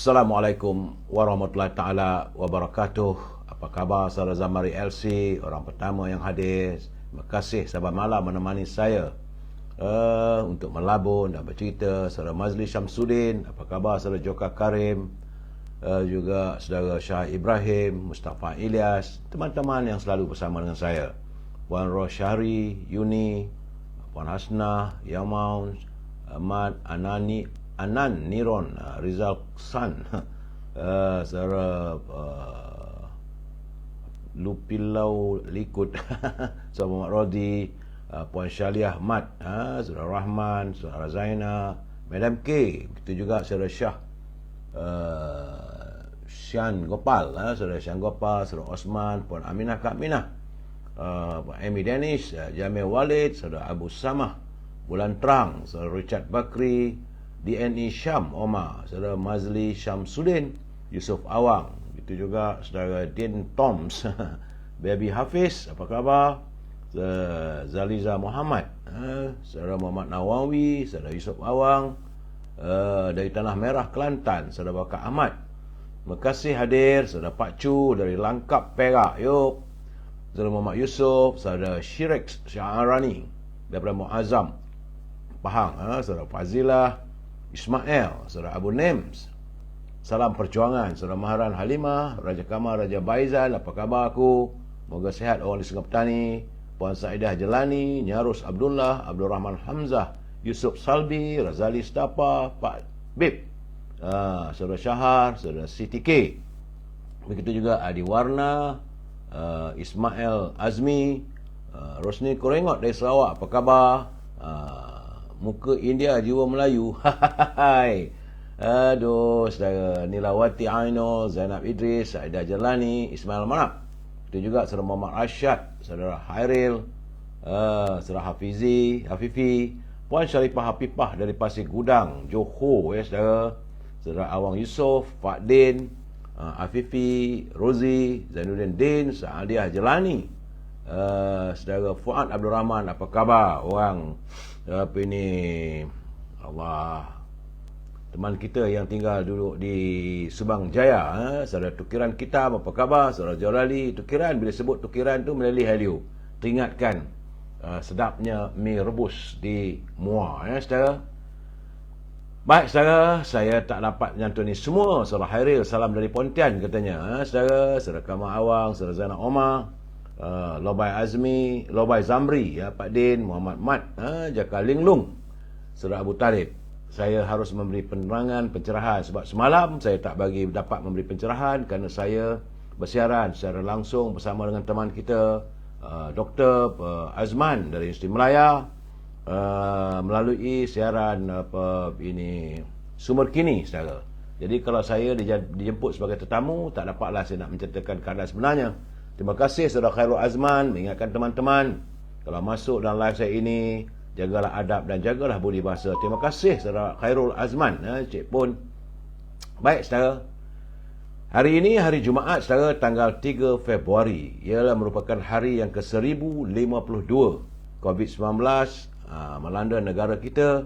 Assalamualaikum warahmatullahi taala wabarakatuh. Apa khabar saudara Zamari LC, orang pertama yang hadir. Terima kasih sahabat malam menemani saya untuk melabun dan bercerita. Saudara Mazli Syamsuddin, apa khabar saudara Joka Karim, juga saudara Syah Ibrahim, Mustafa Ilyas, teman-teman yang selalu bersama dengan saya. Puan Rosyari, Yuni, Puan Hasnah, Yamaun, Ahmad, Anan Niron, Rizal San, saudara Lupilau Likut, saudara Muhammad Rodi, Puan Syaliah Ahmad, saudara Rahman, saudara Zaina, Madam K, begitu juga saudara Syah Syan Gopal, saudara Syan Gopal, saudara Osman, Puan Aminah Kak Aminah, Puan Amy Danish, Jamil Walid, saudara Abu Samah, Bulan Terang, saudara Richard Bakri, DNI Syam Omar, saudara Mazli Syamsuddin, Yusuf Awang, begitu juga saudara Din Toms, Baby Hafiz, apa khabar? Zaliza Muhammad, saudara Muhammad Nawawi, saudara Yusuf Awang, dari Tanah Merah Kelantan, saudara Bakar Ahmad. Terima kasih hadir saudara Pak Chu dari Langkap Perak, yuk. Saudara Muhammad Yusof, saudara Shirex Syaharani daripada Muazzam Pahang, saudara Fazilah Ismail, saudara Abu Nems, salam perjuangan, saudara Maharan Halimah, Raja Kamal, Raja Baizal, apa khabar aku? Moga sihat orang di Sungai Petani. Puan Saidah Jelani, Nyarus Abdullah, Abdul Rahman Hamzah, Yusuf Salbi, Razali Stapa, Pak Bib, saudara Syahar, saudara Siti K, begitu juga Adi Warna, Ismail Azmi, Rosni Korengot dari Sarawak, apa khabar? Muka India, jiwa Melayu. Hai. Aduh, saudara Nilawati Aino, Zainab Idris, Saidah Jelani, Ismail Manap. Itu juga saudara Muhammad Rashad, saudara Hairil, saudara Hafifi, Puan Syarifah Hafifah dari Pasir Gudang, Johor, saudara. Saudara Awang Yusof, Fakdin, Afifi, Rozi, Zainuddin Din, Saadiah Jelani, saudara Fuad Abdul Rahman, apa khabar? Orang apa ini, Allah, teman kita yang tinggal duduk di Subang Jaya, saudara Tukiran kita, apa khabar? Saudara Jorali, Tukiran, bila sebut Tukiran tu meleleh haliu, teringatkan sedapnya mi rebus di Muar, saudara. Baik saudara, saya tak dapat menyantuni semua. Saudara Hairil, salam dari Pontian katanya, saudara. Saudara Kamal Awang, saudara Zainab Omar, Lobai Azmi, Lobai Zamri, Pak Din, Muhammad Mat, Jaka Linglung, saudara Abu Talib. Saya harus memberi penerangan, pencerahan sebab semalam saya tak dapat memberi pencerahan kerana saya bersiaran secara langsung bersama dengan teman kita, Dr. Azman dari Universiti Melaya, melalui siaran Sumber Kini, saudara. Jadi kalau saya dijemput sebagai tetamu, tak dapatlah saya nak menceritakan keadaan sebenarnya. Terima kasih saudara Khairul Azman mengingatkan teman-teman, kalau masuk dalam live saya ini, jagalah adab dan jagalah budi bahasa. Terima kasih saudara Khairul Azman, Cik Pun. Baik saudara, hari ini hari Jumaat saudara, tanggal 3 Februari, ialah merupakan hari yang ke-1052 COVID-19 melanda negara kita,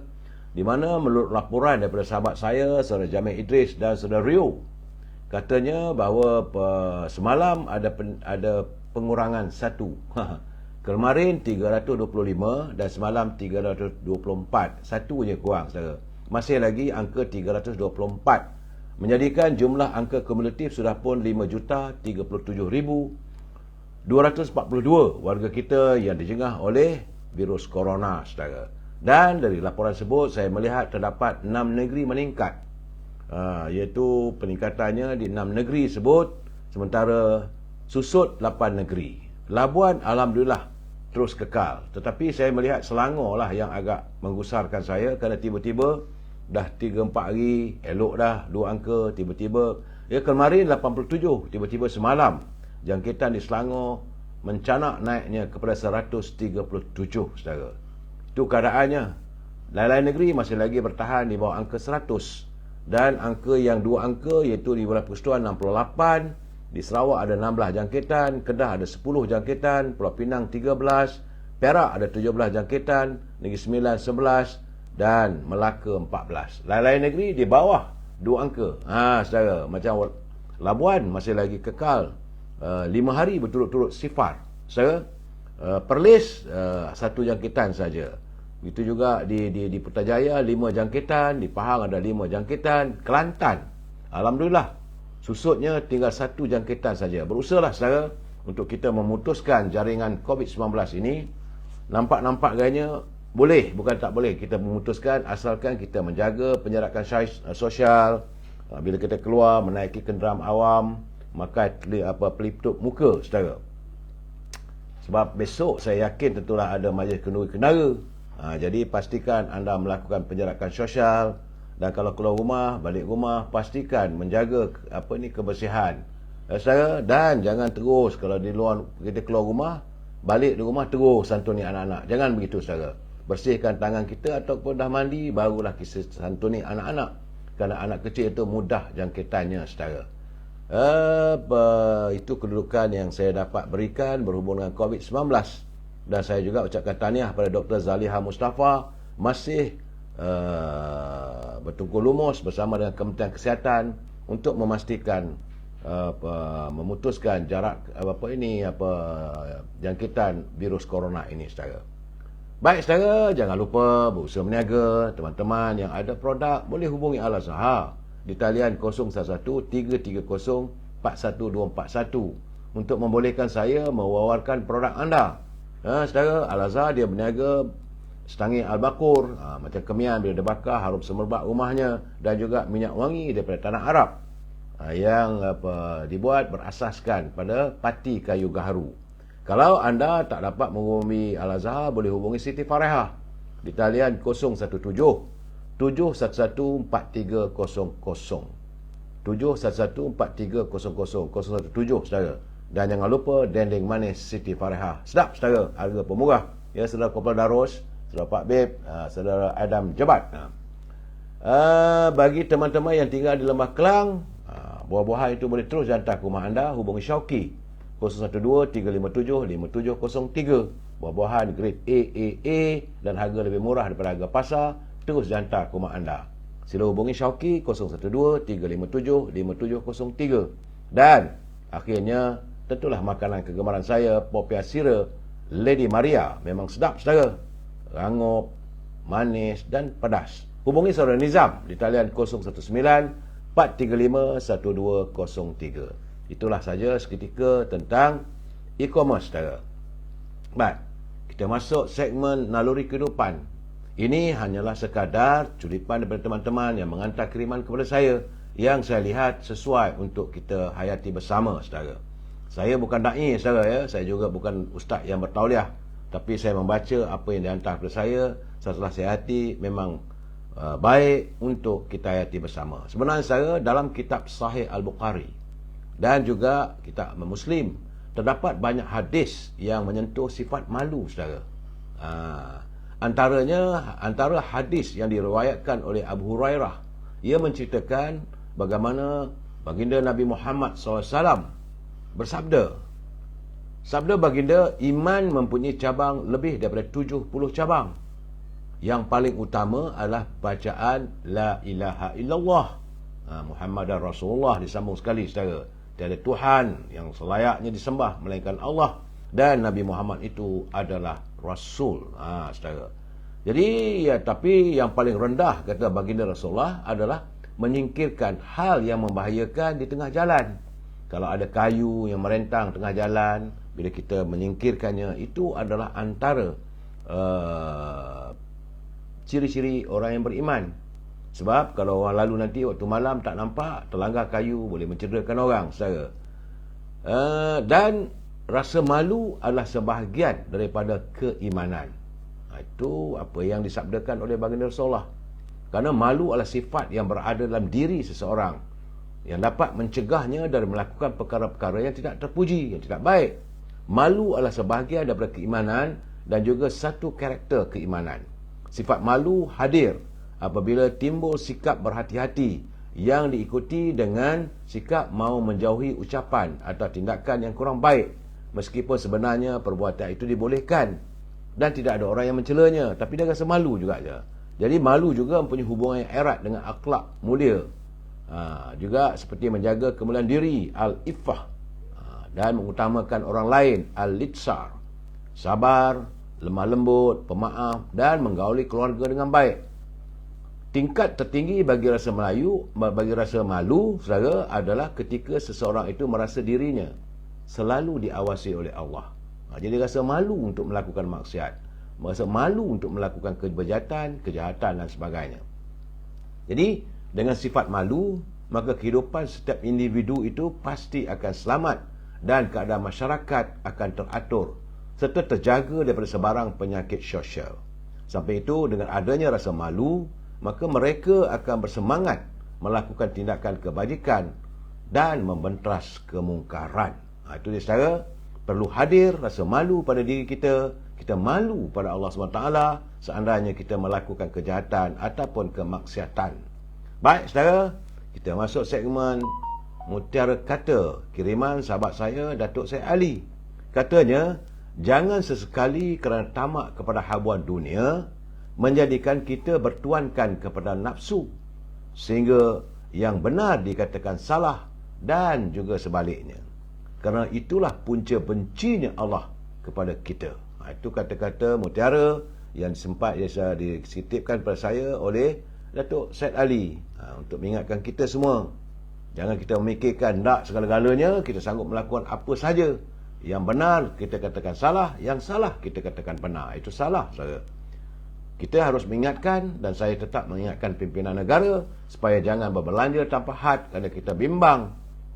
di mana menurut laporan daripada sahabat saya, saudara Jamil Idris dan saudara Rio, katanya bahawa semalam ada pengurangan 1. Kemarin 325 dan semalam 324. Satu je kurang, saudara. Masih lagi angka 324. Menjadikan jumlah angka kumulatif sudah pun 5,37,242 warga kita yang dijengah oleh virus corona, saudara. Dan dari laporan tersebut saya melihat terdapat 6 negeri meningkat, iaitu peningkatannya di 6 negeri sebut, sementara susut 8 negeri. Labuan alhamdulillah terus kekal, tetapi saya melihat Selangor lah yang agak menggusarkan saya, kerana tiba-tiba dah 3-4 hari elok dah 2 angka, tiba-tiba kemarin 87, tiba-tiba semalam jangkitan di Selangor mencanak naiknya kepada 137, saudara. Itu keadaannya. Lain-lain negeri masih lagi bertahan di bawah angka 100. Dan angka yang 2 angka, iaitu di Wilayah Persekutuan 68, di Sarawak ada 16 jangkitan, Kedah ada 10 jangkitan, Pulau Pinang 13, Perak ada 17 jangkitan, Negeri Sembilan 11 dan Melaka 14. Lain-lain negeri di bawah 2 angka. Saudara, macam Labuan masih lagi kekal 5 hari berturut-turut sifar. Saudara, Perlis 1 jangkitan saja. Itu juga di Putrajaya 5 jangkitan, di Pahang ada 5 jangkitan, Kelantan alhamdulillah susutnya tinggal 1 jangkitan saja. Berusahalah saudara untuk kita memutuskan jaringan COVID-19 ini. Nampak-nampak gayanya boleh, bukan tak boleh kita memutuskan, asalkan kita menjaga penjarakan sosial. Bila kita keluar menaiki kenderaan awam, maka pelitup muka saudara. Sebab besok saya yakin tentulah ada majlis kenduri-kendara. Jadi pastikan anda melakukan penjarakan sosial, dan kalau keluar rumah, balik rumah, pastikan menjaga kebersihan saudara. Dan jangan terus kalau di luar kita keluar rumah, balik di rumah terus santuni anak-anak. Jangan begitu saudara. Bersihkan tangan kita ataupun dah mandi, barulah kita santuni anak-anak. Kerana anak kecil itu mudah jangkitannya saudara. Itu kedudukan yang saya dapat berikan berhubung dengan COVID-19. Dan saya juga ucapkan tahniah pada Dr. Zaliha Mustafa, masih bertungkus lumus bersama dengan Kementerian Kesihatan untuk memastikan memutuskan jarak jangkitan virus corona ini saudara. Baik saudara, jangan lupa berusaha meniaga. Teman-teman yang ada produk boleh hubungi Al-Azhar di talian 0113304141 untuk membolehkan saya mewawarkan produk anda. Saudara, Al-Azhar dia berniaga setangih Al-Bakur, macam kemian bila dia bakar harum semerbak rumahnya, dan juga minyak wangi daripada tanah Arab yang dibuat berasaskan pada pati kayu gaharu. Kalau anda tak dapat menghubungi Al-Azhar, boleh hubungi Siti Farehah di talian 017-711-4300 711-4300 saudara. Dan jangan lupa dendeng manis Siti Farehah. Sedap saudara, harga pemurah. Ya, saudara Kopal Darus, saudara Pak Beb, saudara Adam Jebat. Bagi teman-teman yang tinggal di Lembah Kelang, buah-buahan itu boleh terus hantar ke rumah anda. Hubungi Syauqi 012-357-5703. Buah-buahan grade AAA dan harga lebih murah daripada harga pasar, terus dihantar ke rumah anda. Sila hubungi Syauqi 012-357-5703. Dan akhirnya, tentulah makanan kegemaran saya, Popiah Sira Lady Maria. Memang sedap saudara, rangup, manis dan pedas. Hubungi saudara Nizam di talian 019-435-1203. Itulah saja seketika tentang e-commerce saudara. Baik, kita masuk segmen naluri kehidupan. Ini hanyalah sekadar curipan daripada teman-teman yang menghantar kiriman kepada saya, yang saya lihat sesuai untuk kita hayati bersama saudara. Saya bukan da'i saudara ya, saya juga bukan ustaz yang bertauliah, tapi saya membaca apa yang dihantar kepada saya. Setelah saya hayati, memang baik untuk kita hayati bersama. Sebenarnya saudara, dalam kitab Sahih Al-Bukhari dan juga kitab Muslim terdapat banyak hadis yang menyentuh sifat malu saudara. Antara hadis yang diriwayatkan oleh Abu Hurairah, ia menceritakan bagaimana baginda Nabi Muhammad SAW bersabda. Sabda baginda, iman mempunyai cabang lebih daripada 70 cabang. Yang paling utama adalah bacaan La ilaha illallah, Muhammadar Rasulullah. Disambung sekali saudara, tiada Tuhan yang selayaknya disembah melainkan Allah, dan Nabi Muhammad itu adalah Rasul. Saudara. Jadi ya, tapi yang paling rendah kata baginda Rasulullah adalah menyingkirkan hal yang membahayakan di tengah jalan. Kalau ada kayu yang merentang tengah jalan, bila kita menyingkirkannya, itu adalah antara ciri-ciri orang yang beriman. Sebab kalau orang lalu nanti waktu malam tak nampak, terlanggar kayu, boleh mencederakan orang saudara. Dan rasa malu adalah sebahagian daripada keimanan. Itu apa yang disabdakan oleh baginda Rasulullah. Kerana malu adalah sifat yang berada dalam diri seseorang, yang dapat mencegahnya dari melakukan perkara-perkara yang tidak terpuji, yang tidak baik. Malu adalah sebahagian daripada keimanan dan juga satu karakter keimanan. Sifat malu hadir apabila timbul sikap berhati-hati yang diikuti dengan sikap mahu menjauhi ucapan atau tindakan yang kurang baik, meskipun sebenarnya perbuatan itu dibolehkan dan tidak ada orang yang mencelanya, tapi dia rasa malu juga je. Jadi malu juga mempunyai hubungan yang erat dengan akhlak mulia. Juga seperti menjaga kemuliaan diri, al-iffah, dan mengutamakan orang lain, al-litsar, sabar, lemah lembut, pemaaf, dan menggauli keluarga dengan baik. Tingkat tertinggi bagi rasa malu, saudara, adalah ketika seseorang itu merasa dirinya selalu diawasi oleh Allah. Jadi rasa malu untuk melakukan maksiat, merasa malu untuk melakukan kejahatan dan sebagainya. Jadi dengan sifat malu, maka kehidupan setiap individu itu pasti akan selamat dan keadaan masyarakat akan teratur serta terjaga daripada sebarang penyakit sosial. Sampai itu, dengan adanya rasa malu, maka mereka akan bersemangat melakukan tindakan kebajikan dan membenteras kemungkaran. Itu dia, saudara. Perlu hadir rasa malu pada diri kita. Kita malu pada Allah SWT seandainya kita melakukan kejahatan ataupun kemaksiatan. Baik, saudara, kita masuk segmen Mutiara Kata, kiriman sahabat saya, Datuk Syed Ali. Katanya, jangan sesekali kerana tamak kepada habuan dunia menjadikan kita bertuankan kepada nafsu, sehingga yang benar dikatakan salah dan juga sebaliknya. Kerana itulah punca bencinya Allah kepada kita. Itu kata-kata mutiara yang sempat disitipkan kepada saya oleh Datuk Syed Ali, untuk mengingatkan kita semua. Jangan kita memikirkan tak segala-galanya kita sanggup melakukan apa saja. Yang benar kita katakan salah, yang salah kita katakan benar. Itu salah, saudara. Kita harus mengingatkan, dan saya tetap mengingatkan pimpinan negara supaya jangan berbelanja tanpa had, kerana kita bimbang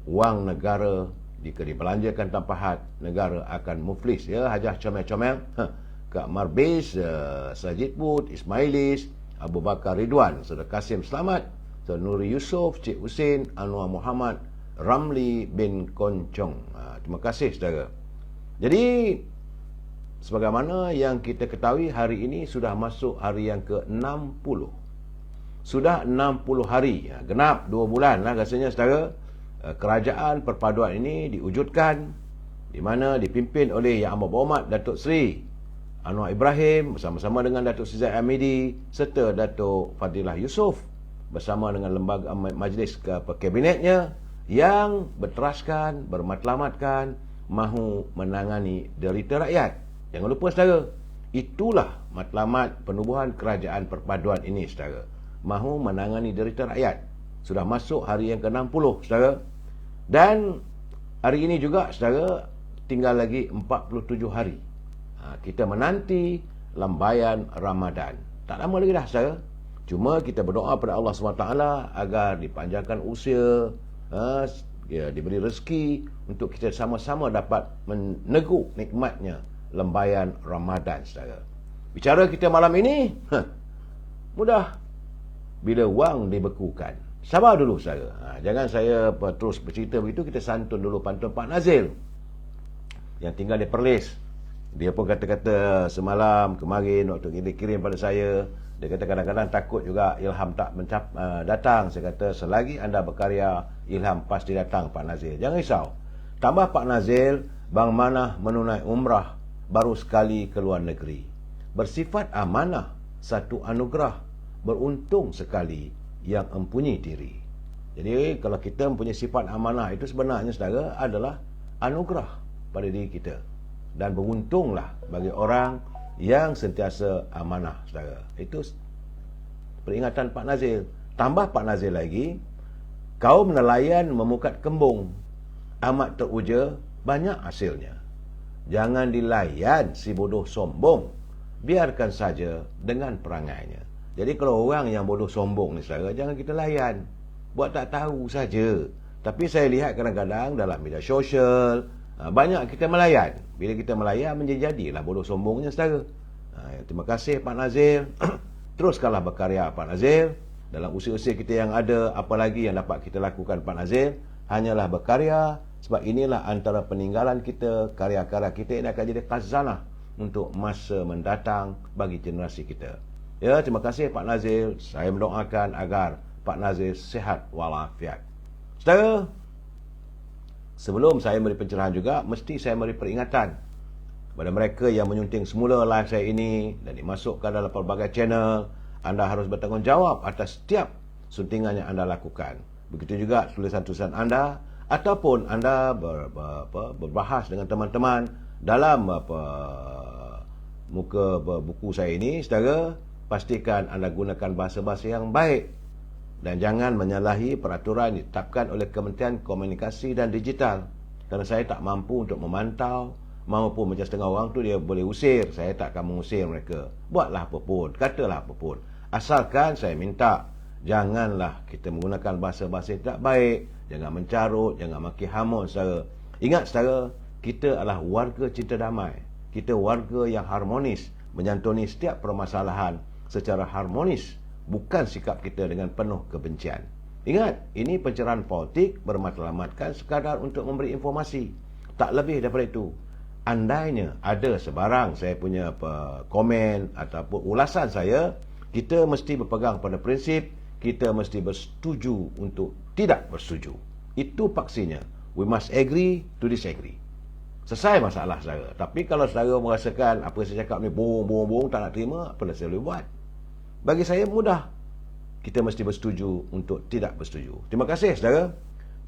wang negara jika dibelanjakan tanpa had, negara akan muflis. Ya, hajah comel-comel, Kak Marbis, Sajid Bud, Ismailis, Abu Bakar Ridwan, Saudara Kasim Selamat, Saudara Nuri Yusof, Cik Husin, Anwar Muhammad, Ramli bin Koncong. Terima kasih, saudara. Jadi, sebagaimana yang kita ketahui, hari ini sudah masuk hari yang ke-60. Sudah 60 hari, genap 2 bulan lah rasanya, saudara. Kerajaan perpaduan ini diwujudkan, di mana dipimpin oleh Yang Amat Berhormat Datuk Seri Anwar Ibrahim bersama-sama dengan Datuk Seri Zahid Hamidi serta Datuk Fadilah Yusof bersama dengan lembaga majlis kabinetnya yang berteraskan, bermatlamatkan, mahu menangani derita rakyat. Jangan lupa, saudara, itulah matlamat penubuhan kerajaan perpaduan ini, saudara. Mahu menangani derita rakyat. Sudah masuk hari yang ke-60, saudara. Dan hari ini juga, saudara, tinggal lagi 47 hari. Kita menanti lambayan Ramadan. Tak lama lagi dah, saudara. Cuma kita berdoa pada Allah SWT agar dipanjangkan usia, diberi rezeki untuk kita sama-sama dapat meneguk nikmatnya lembayan Ramadan, saudara. Bicara kita malam ini, mudah bila wang dibekukan. Sabar dulu, saudara. Jangan saya terus bercerita begitu. Kita santun dulu pantun Pak Nazil yang tinggal di Perlis. Dia pun kata-kata semalam, kemarin waktu dia kirim pada saya, dia kata kadang-kadang takut juga ilham tak datang. Saya kata selagi anda berkarya, ilham pasti datang, Pak Nazil. Jangan risau. Tambah Pak Nazil, Bang Manah menunai umrah baru sekali ke luar negeri. Bersifat amanah, satu anugerah. Beruntung sekali yang mempunyai diri. Jadi kalau kita mempunyai sifat amanah, itu sebenarnya, saudara, adalah anugerah pada diri kita. Dan beruntunglah bagi orang yang sentiasa amanah, saudara. Itu peringatan Pak Nazil. Tambah Pak Nazil lagi, kaum nelayan memukat kembung, amat teruja, banyak hasilnya. Jangan dilayan si bodoh sombong, biarkan saja dengan perangainya. Jadi kalau orang yang bodoh sombong ni, saudara, jangan kita layan. Buat tak tahu saja. Tapi saya lihat kadang-kadang dalam media sosial, banyak kita melayan. Bila kita melayan, menjadi-jadilah bodoh sombongnya, saudara. Terima kasih Pak Nazil. Teruskanlah berkarya, Pak Nazil. Dalam usia-usia kita yang ada, apa lagi yang dapat kita lakukan, Pak Nazil? Hanyalah berkarya. Sebab inilah antara peninggalan kita, karya-karya kita ini akan jadi khazanah untuk masa mendatang bagi generasi kita. Ya, terima kasih Pak Nazil. Saya mendoakan agar Pak Nazil sihat walafiat. Saudara, sebelum saya beri pencerahan juga, mesti saya beri peringatan kepada mereka yang menyunting semula live saya ini dan dimasukkan dalam pelbagai channel. Anda harus bertanggungjawab atas setiap suntingan yang anda lakukan. Begitu juga tulisan-tulisan anda, ataupun anda berbahas dengan teman-teman dalam muka buku saya ini, saudara, pastikan anda gunakan bahasa-bahasa yang baik dan jangan menyalahi peraturan ditetapkan oleh Kementerian Komunikasi dan Digital. Kerana saya tak mampu untuk memantau, maupun macam setengah orang tu dia boleh usir, saya tak akan mengusir mereka. Buatlah apa pun, katalah apa pun. Asalkan saya minta, janganlah kita menggunakan bahasa-bahasa yang tidak baik, jangan mencarut, jangan maki hamun, saudara. Ingat, saudara, kita adalah warga cinta damai. Kita warga yang harmonis, menyantuni setiap permasalahan secara harmonis, bukan sikap kita dengan penuh kebencian. Ingat, ini pencerahan politik bermatlamatkan sekadar untuk memberi informasi, tak lebih daripada itu. Andainya ada sebarang saya punya komen ataupun ulasan saya, kita mesti berpegang pada prinsip, kita mesti bersetuju untuk tidak bersetuju. Itu paksinya. We must agree to disagree. Selesai masalah saudara. Tapi kalau saudara merasakan apa saya cakap ni bohong, tak nak terima, apa saya boleh buat? Bagi saya mudah. Kita mesti bersetuju untuk tidak bersetuju. Terima kasih saudara.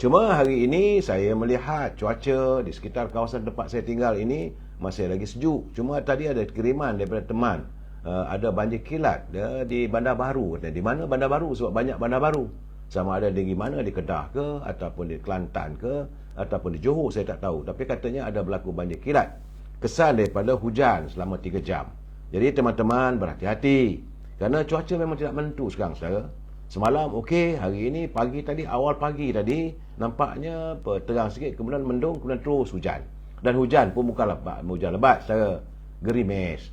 Cuma hari ini saya melihat cuaca di sekitar kawasan tempat saya tinggal ini masih lagi sejuk. Cuma tadi ada kiriman daripada teman, ada banjir kilat di Bandar Baru. Di mana Bandar Baru? Sebab banyak Bandar Baru. Sama ada di mana, di Kedah ke, ataupun di Kelantan ke, ataupun di Johor, saya tak tahu. Tapi katanya ada berlaku banjir kilat kesan daripada hujan selama 3 jam. Jadi teman-teman berhati-hati, kerana cuaca memang tidak menentu sekarang, saudara. Semalam okey, hari ini pagi tadi, awal pagi tadi nampaknya terang sikit, kemudian mendung, kemudian terus hujan. Dan hujan pun bukan hujan lebat, saudara. Gerimis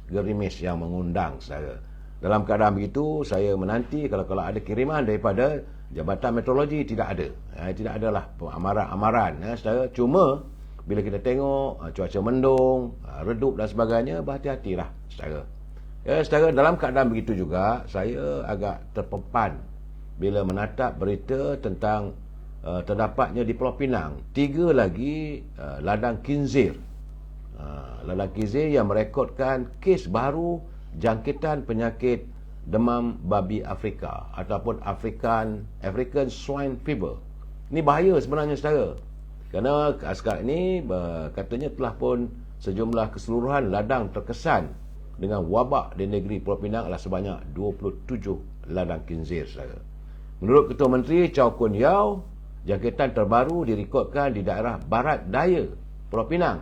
yang mengundang, saudara. Dalam keadaan begitu, saya menanti kalau ada kiriman daripada Jabatan Meteorologi, tidak ada. Tidak adalah amaran-amaran, saudara. Cuma bila kita tengok cuaca mendung, redup dan sebagainya, berhati-hatilah, saudara. Saudara, dalam keadaan begitu juga, saya agak terpepan bila menatap berita tentang terdapatnya di Pulau Pinang 3 lagi ladang khinzir. Ladang khinzir yang merekodkan kes baru jangkitan penyakit demam babi Afrika ataupun African Swine Fever. Ini bahaya sebenarnya, saudara. Kerana sekarang ini katanya telah pun sejumlah keseluruhan ladang terkesan dengan wabak di negeri Pulau Pinang adalah sebanyak 27 ladang khinzir, saudara. Menurut Ketua Menteri Chow Kun Yeow, jangkitan terbaru direkodkan di daerah barat daya Pulau Pinang,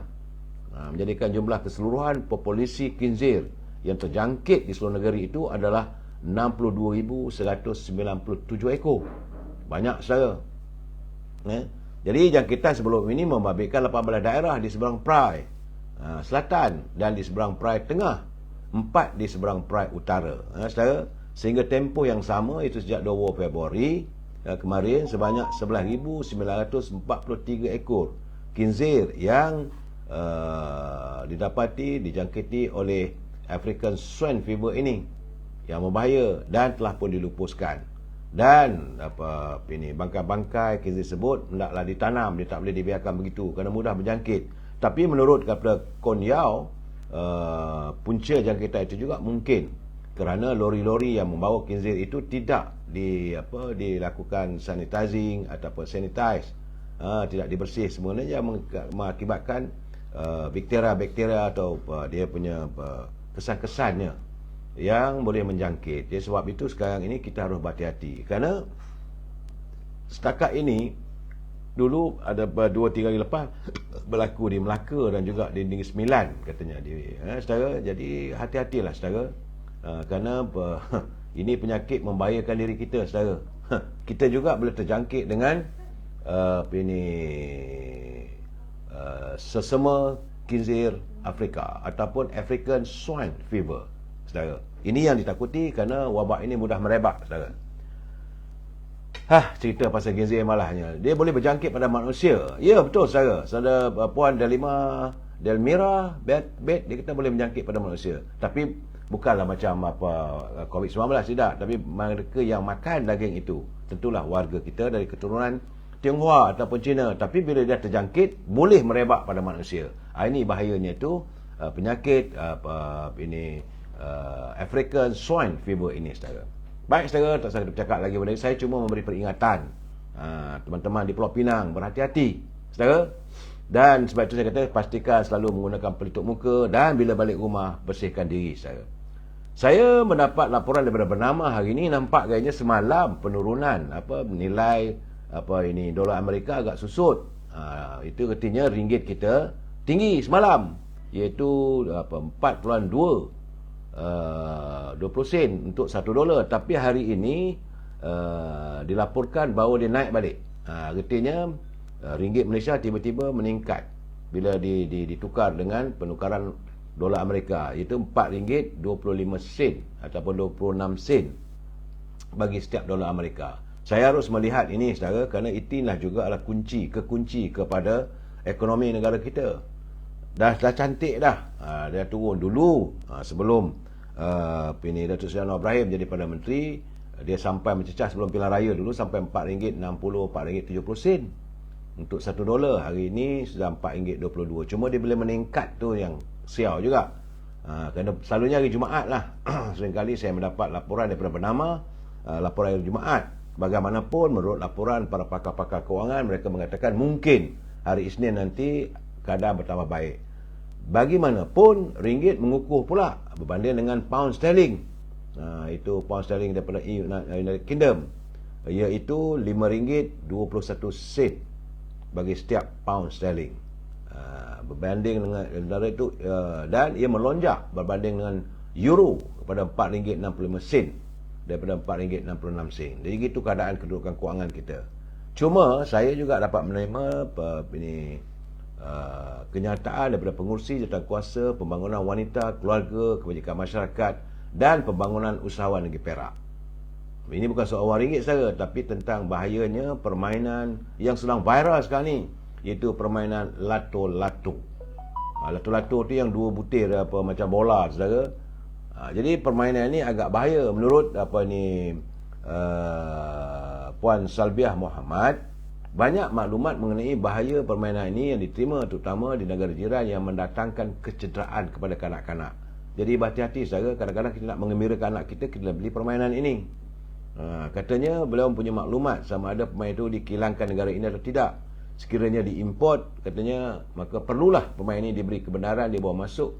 menjadikan jumlah keseluruhan populasi khinzir yang terjangkit di seluruh negeri itu adalah 62,197 ekor. Banyak, saudara. Jadi jangkitan sebelum ini membabitkan 18 daerah di seberang Perai Selatan dan di seberang Perai Tengah, 4 di seberang Perai Utara, saudara. Sehingga tempoh yang sama, itu sejak 20 Februari kemarin, sebanyak 11,943 ekor khinzir yang dijangkiti oleh African Swine Fever ini yang berbahaya dan telah pun dilupuskan. Dan bangkai-bangkai khinzir tersebut hendaklah ditanam, dia tak boleh dibiarkan begitu kerana mudah berjangkit. Tapi menurut Kepala Kun Yeow, punca jangkitan itu juga mungkin kerana lori-lori yang membawa khinzir itu tidak dilakukan sanitizing ataupun sanitize, tidak dibersih semuanya, yang mengakibatkan bakteria-bakteria atau dia punya kesan-kesannya yang boleh menjangkit. Jadi sebab itu sekarang ini kita harus berhati-hati, kerana setakat ini dulu ada 2-3 hari lepas berlaku di Melaka dan juga di Negeri Sembilan katanya, saudara. Jadi hati-hatilah, saudara. Kerana ini penyakit membahayakan diri kita, saudara. Kita juga boleh terjangkit dengan sesama khinzir Afrika ataupun African Swine Fever, saudara. Ini yang ditakuti kerana wabak ini mudah merebak, saudara. Cerita pasal khinzir malahnya, dia boleh berjangkit pada manusia. Ya, betul, saudara. Saudara Puan Delmira Bet, dia kata boleh berjangkit pada manusia. Tapi bukanlah macam COVID-19, tidak. Tapi mereka yang makan daging itu tentulah warga kita dari keturunan Tionghoa ataupun Cina. Tapi bila dia terjangkit, boleh merebak pada manusia. Ini bahayanya itu penyakit African Swine Fever ini, saudara. Baik, saudara, tak saya bercakap lagi pada saya cuma memberi peringatan Teman-teman di Pulau Pinang, berhati-hati, saudara. Dan sebab itu saya kata, pastikan selalu menggunakan pelitup muka dan bila balik rumah, bersihkan diri, saudara. Saya mendapat laporan daripada bernama hari ini, nampak gayanya semalam penurunan nilai dolar Amerika agak susut. Itu artinya ringgit kita tinggi semalam, iaitu 4.2 20 sen untuk 1 dolar. Tapi hari ini dilaporkan bahawa dia naik balik. Artinya ringgit Malaysia tiba-tiba meningkat bila ditukar dengan penukaran dolar Amerika, iaitu RM4.25 ataupun 26 sen bagi setiap dolar Amerika. Saya harus melihat ini, saudara, kerana inilah juga adalah kekunci kepada ekonomi negara kita. Dah cantik dah. Dia turun dulu sebelum Datuk Seri Anwar Ibrahim jadi Perdana Menteri, dia sampai mencecah sebelum pilihan raya dulu sampai RM4.60, RM4.70 untuk 1 dolar. Hari ini sudah RM4.22. Cuma dia boleh meningkat tu yang sial juga. Kerana selalunya hari Jumaat lah. Seringkali saya mendapat laporan daripada bernama laporan hari Jumaat. Bagaimanapun menurut laporan para pakar-pakar kewangan, mereka mengatakan mungkin hari Isnin nanti keadaan bertambah baik. Bagaimanapun ringgit mengukuh pula berbanding dengan pound sterling. Itu pound sterling daripada United Kingdom, iaitu RM5.21 bagi setiap pound sterling. Berbanding dengan antara itu, dan ia melonjak berbanding dengan euro kepada RM4.65 daripada RM4.66. Jadi itu keadaan kedudukan kewangan kita. Cuma saya juga dapat menerima kenyataan daripada pengurusi jawatankuasa pembangunan wanita, keluarga, kebajikan masyarakat dan pembangunan usahawan negeri Perak. Ini bukan soal wang ringgit, saudara, tapi tentang bahayanya permainan yang sedang viral sekarang ni, iaitu permainan lato-lato. Lato-lato tu yang 2 butir macam bola, saudara. Jadi permainan ini agak bahaya menurut Puan Salbiah Muhammad. Banyak maklumat mengenai bahaya permainan ini yang diterima terutama di negara jiran yang mendatangkan kecederaan kepada kanak-kanak. Jadi berhati-hati, saudara. Kadang-kadang kita nak mengembirakan anak kita beli permainan ini. Katanya beliau mempunyai maklumat sama ada permainan itu dikilangkan negara ini atau tidak. Sekiranya diimport, katanya maka perlulah permainan ini diberi kebenaran, dibawa masuk.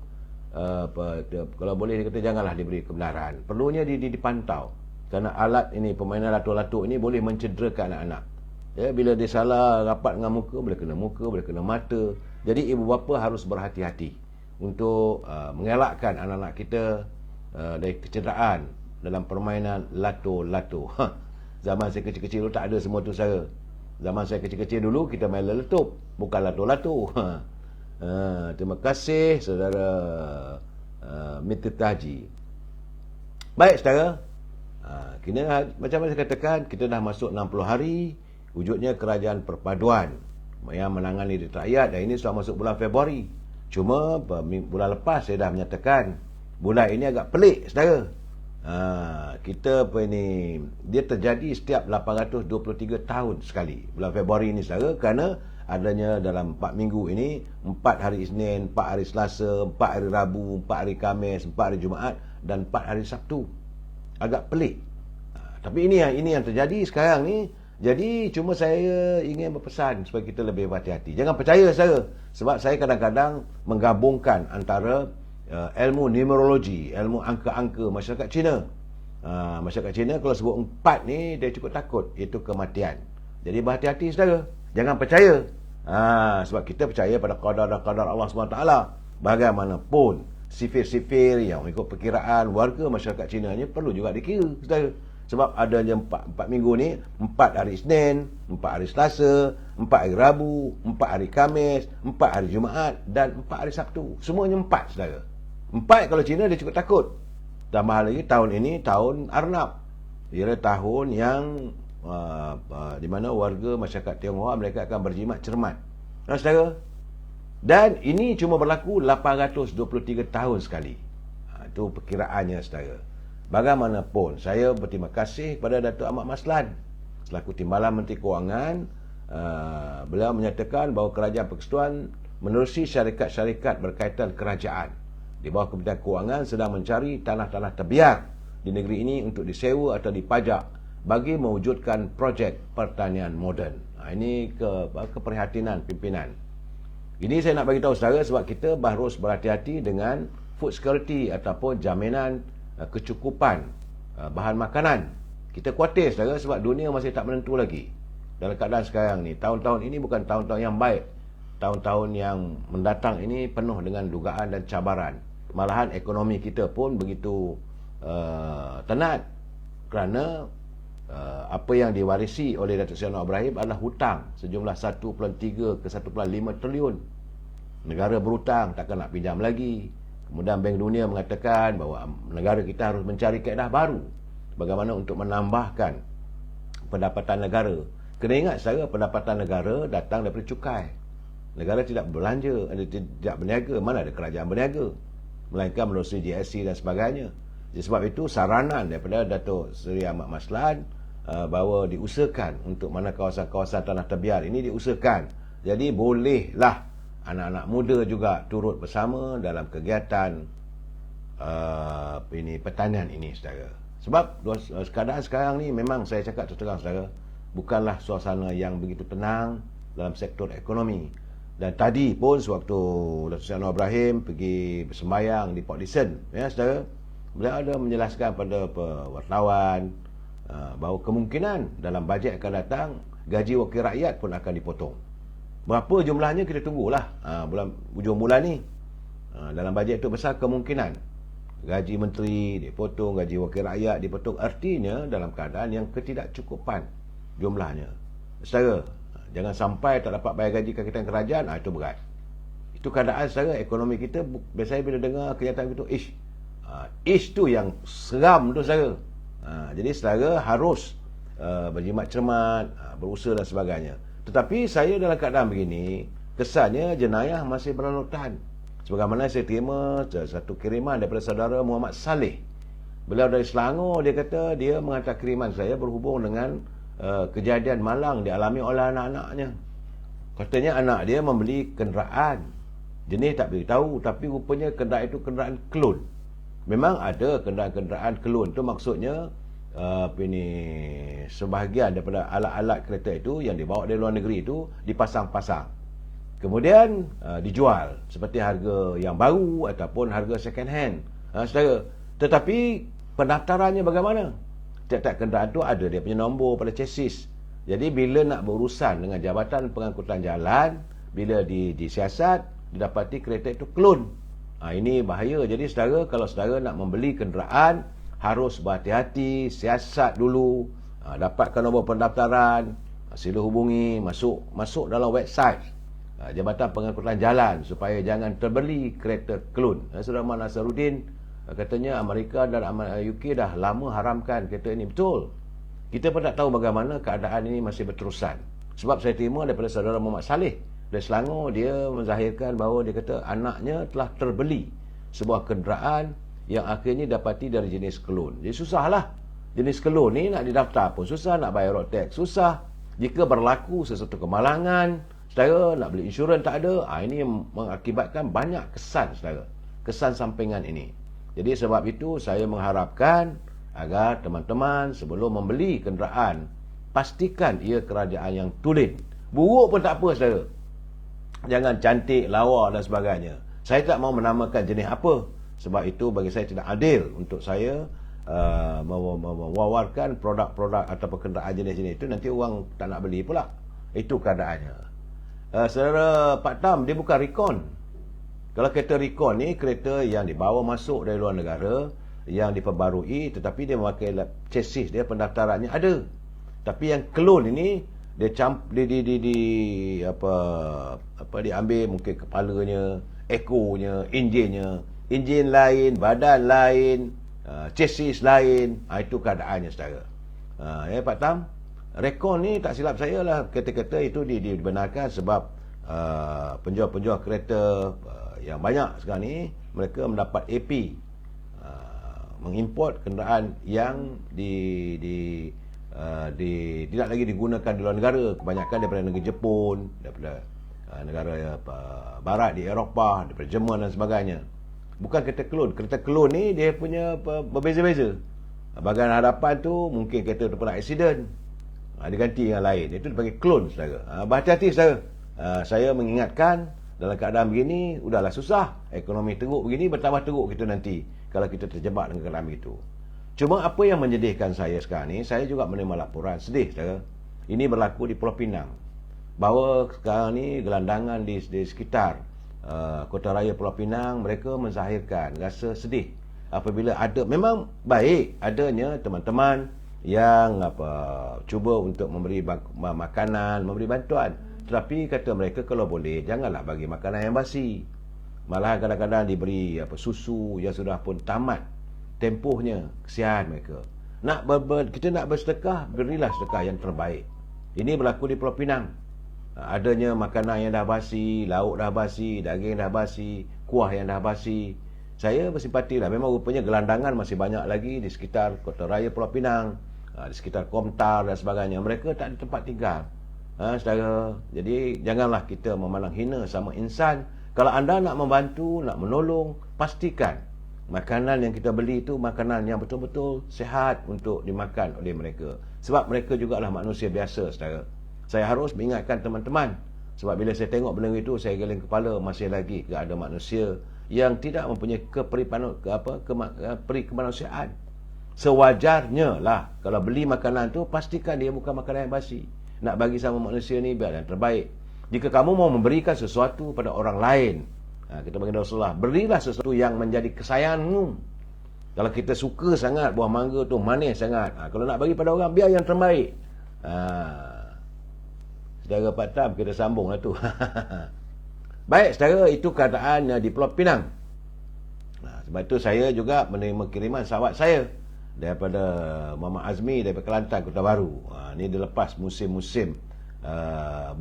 Kalau boleh dia kata janganlah diberi kebenaran. Perlunya dipantau. Kerana alat ini, permainan lato-lato ini boleh mencederakan anak-anak. Ya, bila dia salah rapat dengan muka, boleh kena muka, boleh kena mata. Jadi ibu bapa harus berhati-hati untuk mengelakkan anak-anak kita dari kecederaan dalam permainan lato-lato. Zaman saya kecil-kecil dulu tak ada semua tu, saya. Zaman saya kecil-kecil dulu kita main leletup, bukan lato-lato. Terima kasih saudara Mitra Taji. Baik, saudara, macam mana saya katakan, kita dah masuk 60 hari wujudnya kerajaan perpaduan yang menangani rakyat, dan ini sudah masuk bulan Februari. Cuma bulan lepas saya dah menyatakan bulan ini agak pelik, saudara. Kita dia terjadi setiap 823 tahun sekali bulan Februari ini, saudara, kerana adanya dalam 4 minggu ini 4 hari Isnin, 4 hari Selasa, 4 hari Rabu, 4 hari Khamis, 4 hari Jumaat dan 4 hari Sabtu. Agak pelik. Tapi ini yang terjadi sekarang ni. Jadi cuma saya ingin berpesan supaya kita lebih berhati-hati. Jangan percaya, saudara, sebab saya kadang-kadang menggabungkan antara ilmu numerologi, ilmu angka-angka masyarakat Cina. Masyarakat Cina kalau sebut 4 ni dia cukup takut, itu kematian. Jadi berhati-hati, saudara. Jangan percaya. Sebab kita percaya pada qadar dan qadar Allah SWT. Bagaimanapun sifir-sifir yang ikut perkiraan warga masyarakat Cina ni perlu juga dikira, saudara. Sebab adanya 4 minggu ni, 4 hari Isnin, 4 hari Selasa, 4 hari Rabu, 4 hari Khamis, 4 hari Jumaat dan 4 hari Sabtu. Semuanya 4, saudara. 4 kalau Cina dia cukup takut. Tambah lagi tahun ini tahun Arnab. Ia tahun yang di mana warga masyarakat Tionghoa mereka akan berjimat cermat. Saudara. Dan ini cuma berlaku 823 tahun sekali. Itu perkiraannya, saudara. Bagaimanapun, saya berterima kasih kepada Datuk Ahmad Maslan selaku Timbalan Menteri Kewangan. Beliau menyatakan bahawa Kerajaan Persekutuan menerusi syarikat-syarikat berkaitan kerajaan di bawah Kementerian Kewangan sedang mencari tanah-tanah terbiar di negeri ini untuk disewa atau dipajak bagi mewujudkan projek pertanian moden. Ini keprihatinan pimpinan. Ini saya nak bagi tahu saudara sebab kita harus berhati-hati dengan food security ataupun jaminan kecukupan bahan makanan. Kita khawatir saudara sebab dunia masih tak menentu lagi. Dalam keadaan sekarang ni, tahun-tahun ini bukan tahun-tahun yang baik. Tahun-tahun yang mendatang ini penuh dengan dugaan dan cabaran. Malahan ekonomi kita pun begitu tenat kerana apa yang diwarisi oleh Datuk Seri Anwar Ibrahim adalah hutang sejumlah 1.3 ke 1.5 triliun. Negara berhutang, takkan nak pinjam lagi. Kemudian Bank Dunia mengatakan bahawa negara kita harus mencari kaedah baru bagaimana untuk menambahkan pendapatan negara. Kena ingat saudara, pendapatan negara datang daripada cukai. Negara tidak belanja, tidak berniaga. Mana ada kerajaan berniaga? Melainkan melalui GST dan sebagainya. Jadi sebab itu saranan daripada Datuk Seri Ahmad Maslan bahawa diusahakan untuk mana kawasan-kawasan tanah terbiar ini diusahakan. Jadi bolehlah anak-anak muda juga turut bersama dalam kegiatan pertanian ini saudara. Sebab keadaan sekarang ni memang saya cakap terus-terang saudara, bukanlah suasana yang begitu tenang dalam sektor ekonomi. Dan tadi pun sewaktu Datuk Seri Anwar Ibrahim pergi bersembayang di Port Dickson, ya saudara, beliau ada menjelaskan pada wartawan bahawa kemungkinan dalam bajet akan datang gaji wakil rakyat pun akan dipotong. Berapa jumlahnya kita tunggulah ujung bulan ni. Dalam bajet itu besar kemungkinan gaji menteri dipotong, gaji wakil rakyat dipotong. Artinya dalam keadaan yang ketidakcukupan jumlahnya. Saudara, jangan sampai tak dapat bayar gaji kakitan kerajaan, itu berat. Itu keadaan saudara, ekonomi kita biasanya bila dengar kenyataan itu, ish tu yang seram tu saudara. Jadi saudara harus berjimat cermat, berusaha dan sebagainya. Tetapi saya dalam keadaan begini, kesannya jenayah masih berlalutan. Sebagaimana saya terima satu kiriman daripada saudara Muhammad Saleh. Beliau dari Selangor, dia kata dia menghantar kiriman saya berhubung dengan kejadian malang dialami oleh anak-anaknya. Katanya anak dia membeli kenderaan, jenis tak beritahu, tapi rupanya kenderaan itu kenderaan klon. Memang ada kenderaan-kenderaan klon tu, maksudnya sebahagian daripada alat-alat kereta itu yang dibawa dari luar negeri itu dipasang-pasang, kemudian dijual seperti harga yang baru ataupun harga second hand, saudara. Tetapi pendaftarannya bagaimana? Tiap-tiap kenderaan itu ada dia punya nombor pada chassis. Jadi bila nak berurusan dengan Jabatan Pengangkutan Jalan, bila disiasat, didapati kereta itu klon. Ini bahaya. Jadi saudara, kalau saudara nak membeli kenderaan, harus berhati-hati, siasat dulu, dapatkan nombor pendaftaran, sila hubungi, masuk dalam website Jabatan Pengangkutan Jalan supaya jangan terbeli kereta klon. Saudara Ahmad Nasaruddin katanya Amerika dan UK dah lama haramkan kereta ini. Betul. Kita pun tak tahu bagaimana keadaan ini masih berterusan. Sebab saya terima daripada saudara Muhammad Saleh dari Selangor, dia menzahirkan bahawa dia kata anaknya telah terbeli sebuah kenderaan yang akhirnya dapati dari jenis klon. Jadi susahlah. Jenis klon ni nak didaftar pun susah, nak bayar road tax susah. Jika berlaku sesuatu kemalangan, saudara nak beli insurans tak ada, ini mengakibatkan banyak kesan saudara. Kesan sampingan ini. Jadi sebab itu saya mengharapkan agar teman-teman sebelum membeli kenderaan, pastikan ia kerajaan yang tulen. Buruk pun tak apa saudara. Jangan cantik, lawa dan sebagainya. Saya tak mau menamakan jenis apa. Sebab itu bagi saya tidak adil untuk saya mewawarkan produk-produk atau kenderaan jenis-jenis itu, nanti orang tak nak beli pula. Itu keadaannya. Saudara Pak Tam, dia bukan recon. Kalau kereta recon ni kereta yang dibawa masuk dari luar negara, yang diperbarui, tetapi dia memakai chassis dia, pendaftarannya ada. Tapi yang klon ini dia diambil mungkin kepalanya, ekornya, enjin lain, badan lain, chassis lain. Itu keadaannya saudara. Pak Tam, recon ni tak silap saya lah, kereta-kereta itu dibenarkan sebab penjual-penjual kereta yang banyak sekarang ni mereka mendapat AP, mengimport kenderaan yang tidak lagi digunakan di luar negara, kebanyakan daripada negeri Jepun, daripada negara barat di Eropah, daripada Jerman dan sebagainya. Bukan kereta klon. Kereta klon ni dia punya berbeza-beza. Bahagian hadapan tu mungkin kereta tu pernah aksiden, diganti yang lain. Itu dipanggil clone, saudara. Berhati-hati, saudara. Saya mengingatkan, dalam keadaan begini, udahlah susah. Ekonomi teruk begini, bertambah teruk kita nanti kalau kita terjebak dengan keadaan itu. Cuma apa yang menyedihkan saya sekarang ni, saya juga menerima laporan sedih, saudara. Ini berlaku di Pulau Pinang, bahawa sekarang ni gelandangan di sekitar Kota Raya Pulau Pinang, mereka menzahirkan rasa sedih apabila ada, memang baik adanya teman-teman yang cuba untuk memberi makanan, memberi bantuan. Tetapi kata mereka, kalau boleh janganlah bagi makanan yang basi. Malah kadang-kadang diberi susu yang sudah pun tamat tempohnya. Kesian mereka. Kita nak bersedekah, berilah sedekah yang terbaik. Ini berlaku di Pulau Pinang. Adanya makanan yang dah basi, lauk dah basi, daging dah basi, kuah yang dah basi. Saya bersimpati lah. Memang rupanya gelandangan masih banyak lagi di sekitar Kota Raya Pulau Pinang, di sekitar Komtar dan sebagainya. Mereka tak ada tempat tinggal, saudara. Jadi janganlah kita memandang hina sama insan. Kalau anda nak membantu, nak menolong, pastikan makanan yang kita beli itu makanan yang betul-betul sihat untuk dimakan oleh mereka. Sebab mereka jugalah manusia biasa, saudara. Saya harus mengingatkan teman-teman, sebab bila saya tengok benda itu, saya geleng kepala. Masih lagi ada manusia yang tidak mempunyai kemanusiaan. Sewajarnya lah, kalau beli makanan tu, pastikan dia bukan makanan yang basi. Nak bagi sama manusia ni, biar yang terbaik. Jika kamu mau memberikan sesuatu pada orang lain, kita bagi Rasulullah, berilah sesuatu yang menjadi kesayanganmu. Kalau kita suka sangat buah mangga tu, manis sangat, kalau nak bagi pada orang, biar yang terbaik. Saudara Pak Tam, kita sambung lah tu. Baik, saudara, itu keadaan di Pulau Pinang. Sebab itu saya juga menerima kiriman sahabat saya daripada Muhammad Azmi daripada Kelantan, Kota Baru. Ni dia lepas musim-musim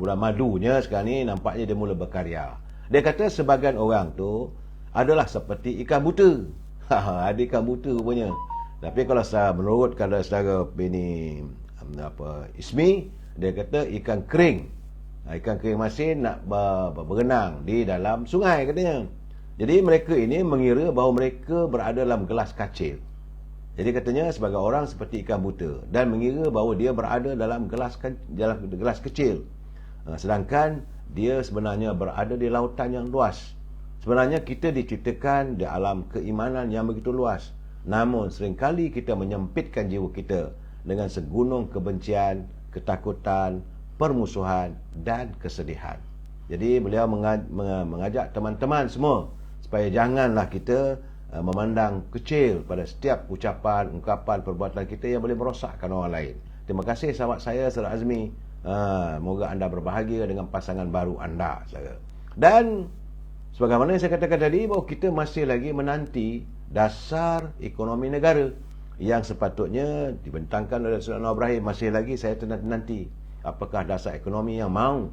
bulan madunya, sekarang ni nampaknya dia mula berkarya. Dia kata sebagian orang tu adalah seperti ikan buta. Ada ikan buta rupanya. Tapi kalau menurut kalau saudara ini Ismi, dia kata ikan kering. Ikan kering masin nak berenang di dalam sungai, katanya. Jadi mereka ini mengira bahawa mereka berada dalam gelas kacil. Jadi katanya sebagai orang seperti ikan buta dan mengira bahawa dia berada dalam gelas kecil. Sedangkan dia sebenarnya berada di lautan yang luas. Sebenarnya kita diciptakan di alam keimanan yang begitu luas. Namun seringkali kita menyempitkan jiwa kita dengan segunung kebencian, ketakutan, permusuhan dan kesedihan. Jadi beliau mengajak teman-teman semua supaya janganlah kita memandang kecil pada setiap ucapan, ungkapan, perbuatan kita yang boleh merosakkan orang lain. Terima kasih sahabat saya, Saudara Azmi. Moga anda berbahagia dengan pasangan baru anda, saudara. Dan sebagaimana yang saya katakan tadi, bahawa kita masih lagi menanti dasar ekonomi negara yang sepatutnya dibentangkan oleh Saudara Anwar Ibrahim. Masih lagi saya nanti apakah dasar ekonomi yang mahu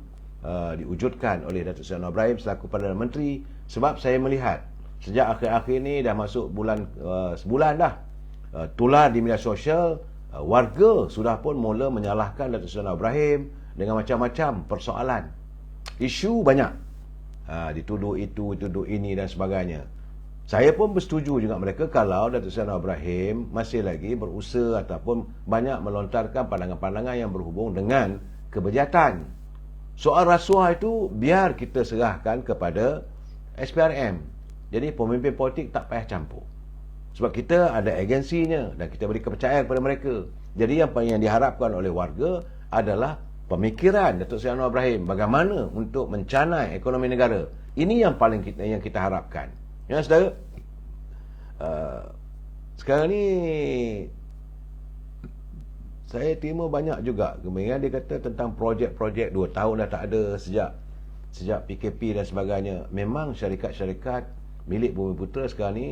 diwujudkan oleh Datuk Seri Anwar Ibrahim selaku Perdana Menteri. Sebab saya melihat sejak akhir-akhir ini dah masuk sebulan dah, tular di media sosial, warga sudah pun mula menyalahkan Datuk Seri Anwar Ibrahim dengan macam-macam persoalan. Isu banyak, dituduh itu, dituduh ini dan sebagainya. Saya pun bersetuju juga mereka kalau Datuk Seri Anwar Ibrahim masih lagi berusaha ataupun banyak melontarkan pandangan-pandangan yang berhubung dengan kebejatan. Soal rasuah itu biar kita serahkan kepada SPRM. Jadi pemimpin politik tak payah campur. Sebab kita ada agensinya dan kita beri kepercayaan kepada mereka. Jadi yang diharapkan oleh warga adalah pemikiran Datuk Seri Anwar Ibrahim bagaimana untuk mencanai ekonomi negara. Ini yang paling kita harapkan. Ya, saudara. Sekarang ni saya terima banyak juga kemungkinan dia kata tentang projek-projek 2 tahun dah tak ada sejak PKP dan sebagainya. Memang syarikat-syarikat milik Bumiputera sekarang ni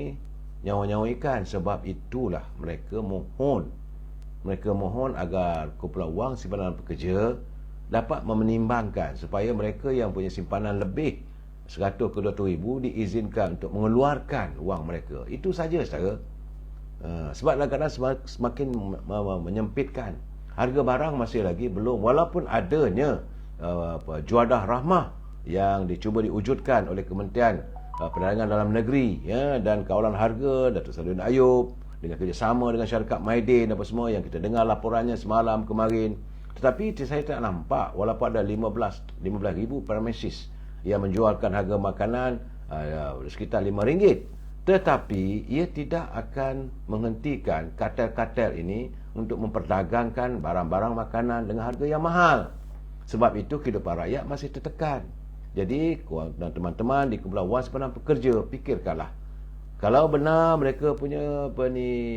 nyawa-nyawa ikan. Sebab itulah mereka mohon agar kumpulan wang simpanan pekerja dapat menimbangkan supaya mereka yang punya simpanan lebih 100 ke 200 ribu diizinkan untuk mengeluarkan wang mereka. Itu saja, saudara. Sebab kadang-kadang semakin menyempitkan. Harga barang masih lagi belum, walaupun adanya juadah rahmah yang dicuba diwujudkan oleh Kementerian Perdagangan Dalam Negeri, ya, dan Kawalan Harga Datuk Seri Ayub dengan kerjasama dengan syarikat Maidin apa semua yang kita dengar laporannya semalam kemarin. Tetapi saya tak nampak walaupun ada 15,000 pharmacist yang menjualkan harga makanan sekitar RM5. Tetapi ia tidak akan menghentikan kartel-kartel ini untuk memperdagangkan barang-barang makanan dengan harga yang mahal. Sebab itu kehidupan rakyat masih tertekan. Jadi teman-teman di Kumpulan Wan Simpanan Pekerja, fikirkanlah. Kalau benar mereka punya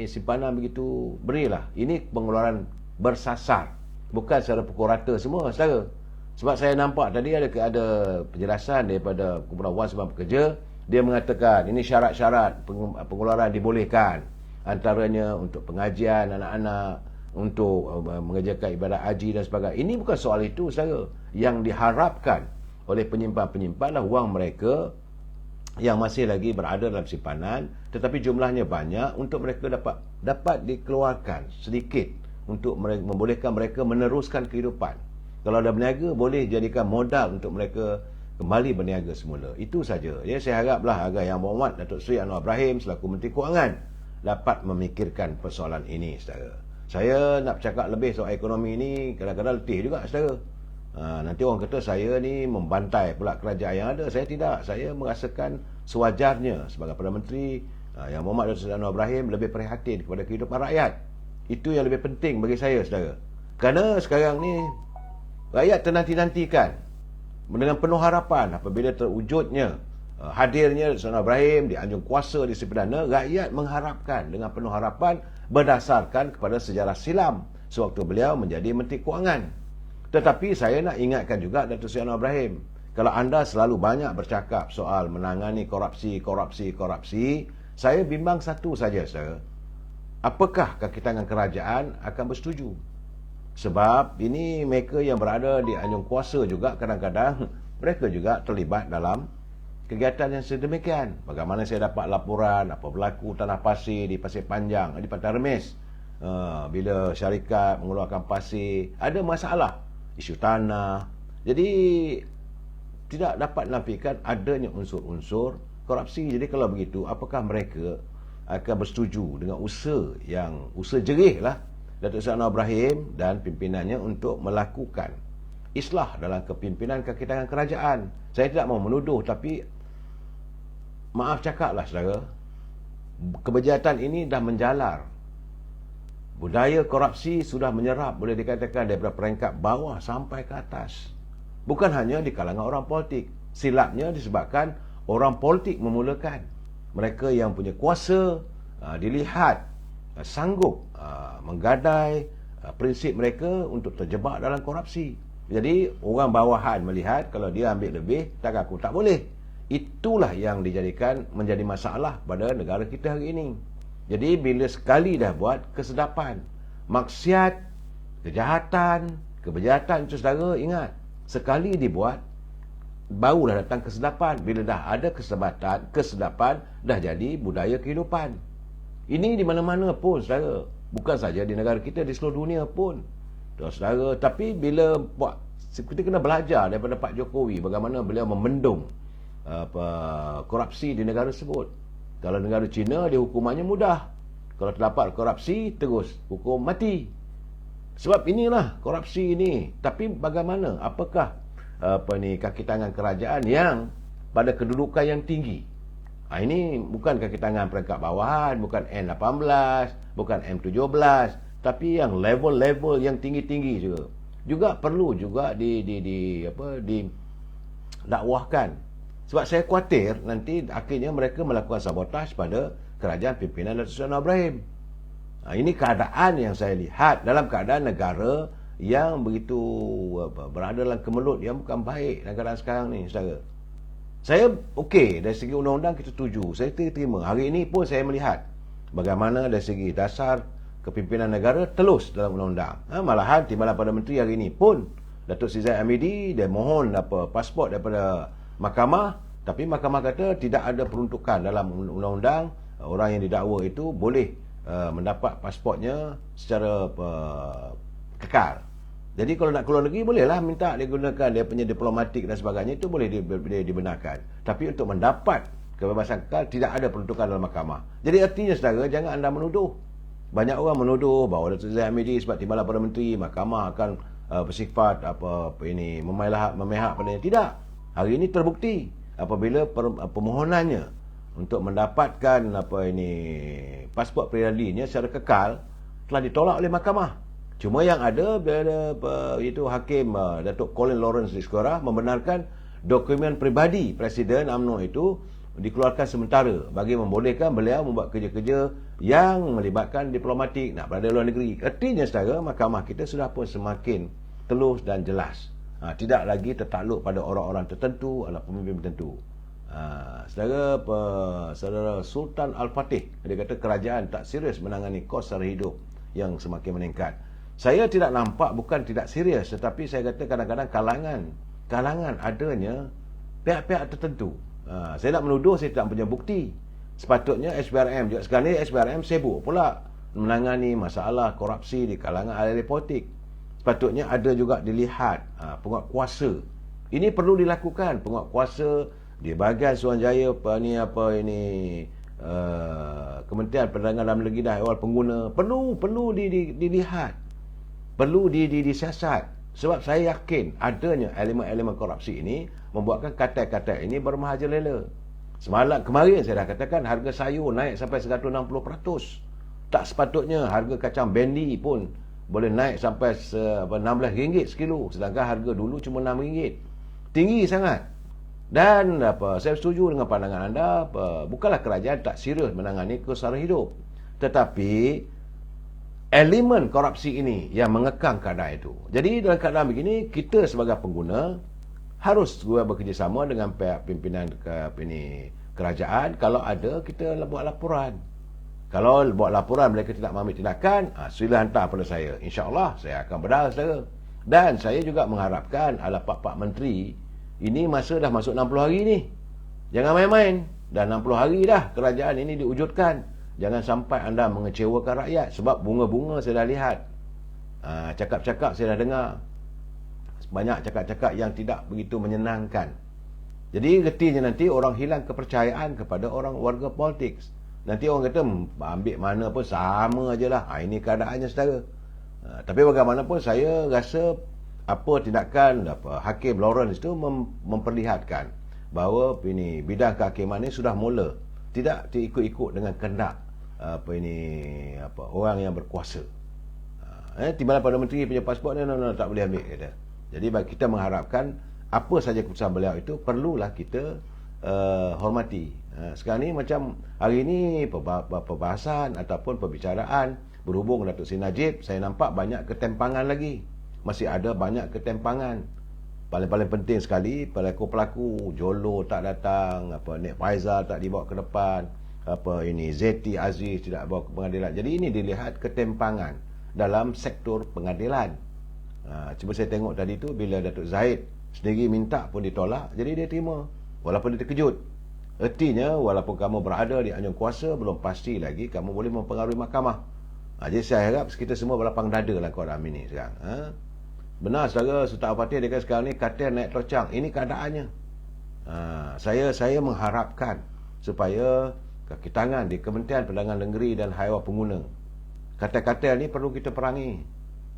simpanan begitu, berilah. Ini pengeluaran bersasar, bukan secara pukul rata semua, saudara. Sebab saya nampak tadi ada penjelasan daripada Kumpulan Wan Simpanan Pekerja. Dia mengatakan ini syarat-syarat pengeluaran dibolehkan. Antaranya untuk pengajian anak-anak, untuk mengerjakan ibadat haji dan sebagainya. Ini bukan soal itu, saudara. Yang diharapkan oleh penyimpan-penyimpan adalah wang mereka yang masih lagi berada dalam simpanan, tetapi jumlahnya banyak, untuk mereka dapat dikeluarkan sedikit untuk membolehkan mereka meneruskan kehidupan. Kalau dah berniaga, boleh jadikan modal untuk mereka kembali berniaga semula. Itu saja. Ya, saya haraplah agar Yang Berhormat Datuk Seri Anwar Ibrahim selaku Menteri Kewangan dapat memikirkan persoalan ini, saudara. Saya nak bercakap lebih soal ekonomi ini kadang-kadang letih juga, saudara. Nanti orang kata saya ni membantai pula kerajaan yang ada. Saya tidak. Saya merasakan sewajarnya sebagai Perdana Menteri Yang Berhormat Datuk Seri Anwar Ibrahim lebih prihatin kepada kehidupan rakyat. Itu yang lebih penting bagi saya, saudara. Kerana sekarang ni rakyat ternanti-nantikan dengan penuh harapan apabila terwujudnya hadirnya Datuk Seri Anwar Ibrahim di anjung kuasa di Perdana. Rakyat mengharapkan dengan penuh harapan berdasarkan kepada sejarah silam sewaktu beliau menjadi Menteri Kewangan. Tetapi saya nak ingatkan juga Datuk Seri Anwar Ibrahim, kalau anda selalu banyak bercakap soal menangani korupsi, saya bimbang satu saja, saudara. Apakah kaki tangan kerajaan akan bersetuju? Sebab ini mereka yang berada di anjung kuasa juga kadang-kadang mereka juga terlibat dalam kegiatan yang sedemikian. Bagaimana saya dapat laporan apa berlaku tanah pasir di Pasir Panjang, di Pantai Remis. Bila syarikat mengeluarkan pasir, ada masalah isu tanah. Jadi tidak dapat nafikan adanya unsur-unsur korupsi. Jadi kalau begitu, apakah mereka akan bersetuju dengan usaha jerih lah Datuk Seri Anwar Ibrahim dan pimpinannya untuk melakukan islah dalam kepimpinan kaki tangan kerajaan? Saya tidak mau menuduh, tapi maaf cakaplah, saudara, kebejahatan ini dah menjalar. Budaya korupsi sudah menyerap, boleh dikatakan, daripada peringkat bawah sampai ke atas. Bukan hanya di kalangan orang politik. Silapnya disebabkan orang politik memulakan. Mereka yang punya kuasa dilihat sanggup menggadai prinsip mereka untuk terjebak dalam korupsi. Jadi orang bawahan melihat kalau dia ambil lebih, tak aku tak boleh. Itulah yang dijadikan menjadi masalah pada negara kita hari ini. Jadi bila sekali dah buat kesedapan, maksiat, kejahatan, kebejahatan itu, saudara, ingat, sekali dibuat barulah datang kesedapan. Bila dah ada kesedapan dah jadi budaya kehidupan. Ini di mana-mana pun, saudara. Bukan saja di negara kita, di seluruh dunia pun, saudara. Tapi bila kita kena belajar daripada Pak Jokowi bagaimana beliau membendung korupsi di negara tersebut. Kalau negara China, dia hukumannya mudah. Kalau terdapat korupsi, terus hukum mati. Sebab inilah korupsi ini. Tapi bagaimana? Apakah kaki tangan kerajaan yang pada kedudukan yang tinggi? Ini bukan kaki tangan peringkat bawahan, bukan N18, bukan M17, tapi yang level-level yang tinggi-tinggi juga. Juga perlu juga didakwahkan. Sebab saya khawatir nanti akhirnya mereka melakukan sabotaj pada kerajaan pimpinan Datuk Seri Anwar Ibrahim. Ini keadaan yang saya lihat dalam keadaan negara yang begitu berada dalam kemelut yang bukan baik dalam keadaan sekarang ni, saudara. Saya okey dari segi undang-undang, kita setuju. Saya terima. Hari ini pun saya melihat bagaimana dari segi dasar kepimpinan negara telus dalam undang-undang. Malahan timbalan Perdana Menteri hari ini pun Datuk Seri Zahid Hamidi dia mohon pasport daripada mahkamah, tapi mahkamah kata tidak ada peruntukan dalam undang-undang orang yang didakwa itu boleh mendapat pasportnya secara kekal. Jadi kalau nak keluar negeri, bolehlah minta dia gunakan dia punya diplomatik dan sebagainya, itu boleh dibenarkan. Tapi untuk mendapat kebebasan kekal, tidak ada peruntukan dalam mahkamah. Jadi artinya saudara, jangan anda menuduh. Banyak orang menuduh bahawa Datuk Zahid Hamidi sebab timbalan Perdana Menteri, mahkamah akan bersifat memihak padanya. Tidak. Hari ini terbukti apabila permohonannya untuk mendapatkan pasport pribadinya secara kekal telah ditolak oleh mahkamah. Cuma yang ada itu Hakim Datuk Colin Lawrence Diskora membenarkan dokumen pribadi Presiden UMNO itu dikeluarkan sementara bagi membolehkan beliau membuat kerja-kerja yang melibatkan diplomatik, nak berada luar negeri. Artinya saudara, mahkamah kita sudah pun semakin telus dan jelas. Tidak lagi tertakluk pada orang-orang tertentu atau pemimpin tertentu. Saudara Sultan Al-Fatih, dia kata kerajaan tak serius menangani kos sara hidup yang semakin meningkat. Saya tidak nampak bukan tidak serius, tetapi saya kata kadang-kadang kalangan adanya pihak-pihak tertentu. Saya nak menuduh, saya tak punya bukti. Sepatutnya SPRM juga sekarang ni SPRM sibuk pula menangani masalah korupsi di kalangan ahli politik. Sepatutnya ada juga dilihat penguat kuasa. Ini perlu dilakukan, penguat kuasa di bahagian Suruhanjaya Kementerian Perdagangan Dalam Negeri dan Awal Pengguna perlu dilihat, perlu disiasat. Sebab saya yakin adanya elemen-elemen korupsi ini membuatkan katil-katil ini bermerajalela. Kemarin saya dah katakan harga sayur naik sampai 160%. Tak sepatutnya harga kacang bendi pun boleh naik sampai RM16 sekilo, sedangkan harga dulu cuma RM6. Tinggi sangat. Dan saya setuju dengan pandangan anda, bukanlah kerajaan tak serius menangani kesedaran hidup, tetapi elemen korupsi ini yang mengekang keadaan itu. Jadi dalam keadaan begini, kita sebagai pengguna harus bekerjasama dengan pihak pimpinan kerajaan. Kalau ada, kita buat laporan. Kalau buat laporan mereka tidak mengambil tindakan, sila hantar pada saya. InsyaAllah saya akan berdas. Dan saya juga mengharapkan pak menteri ini masa dah masuk 60 hari ni. Jangan main-main. Dah 60 hari dah kerajaan ini diwujudkan. Jangan sampai anda mengecewakan rakyat. Sebab bunga-bunga saya dah lihat. Cakap-cakap saya dah dengar. Banyak cakap-cakap yang tidak begitu menyenangkan. Jadi retinya nanti orang hilang kepercayaan kepada orang warga politik. Nanti orang kata ambil mana pun sama je lah. Ini keadaannya saudara. Tapi bagaimanapun saya rasa apa tindakan Hakim Lawrence itu memperlihatkan bahawa bidang kehakiman ini sudah mula tidak diikut-ikut dengan kehendak orang yang berkuasa. Timbalan Perdana Menteri punya pasport ni tak boleh ambil kata. Jadi kita mengharapkan apa saja keputusan beliau itu perlulah kita hormati. Sekarang ni macam hari ini perbahasan ataupun perbicaraan berhubung Datuk Seri Najib, saya nampak banyak ketempangan lagi. Masih ada banyak ketempangan. Paling-paling penting sekali, pelaku-pelaku Jolo tak datang, Nek Faizal tak dibawa ke depan, Zeti Aziz tidak bawa ke pengadilan. Jadi ini dilihat ketempangan dalam sektor pengadilan. Cuba saya tengok tadi tu bila Datuk Zahid sendiri minta pun ditolak, jadi dia terima walaupun dia terkejut. Artinya walaupun kamu berada di anjung kuasa, belum pasti lagi kamu boleh mempengaruhi mahkamah. Jadi saya harap kita semua berlapang dada dalam keadaan ini sekarang. Benar saudara Sultan Al-Fatih dia kata sekarang ni katil naik tercang. Ini keadaannya. Saya mengharapkan supaya kaki tangan di Kementerian Perdagangan Negeri dan Haiwan Pengguna, katil-katil ni perlu kita perangi.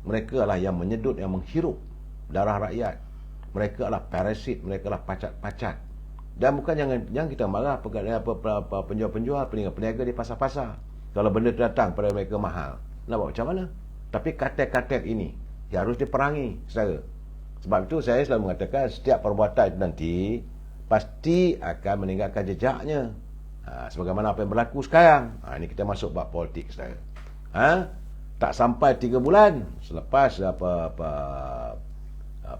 Mereka lah yang menyedut, yang menghirup darah rakyat. Mereka adalah parasit, mereka adalah pacat-pacat. Dan bukan jangan kita marah penjual-penjual, peniaga di pasar-pasar. Kalau benda datang pada mereka mahal, nak buat macam mana? Tapi katil-katil ini yang harus diperangi, saudara. Sebab itu saya selalu mengatakan setiap perbuatan nanti pasti akan meninggalkan jejaknya. Sebagaimana apa yang berlaku sekarang. Ini kita masuk bab politik, saudara. Tak sampai 3 bulan selepas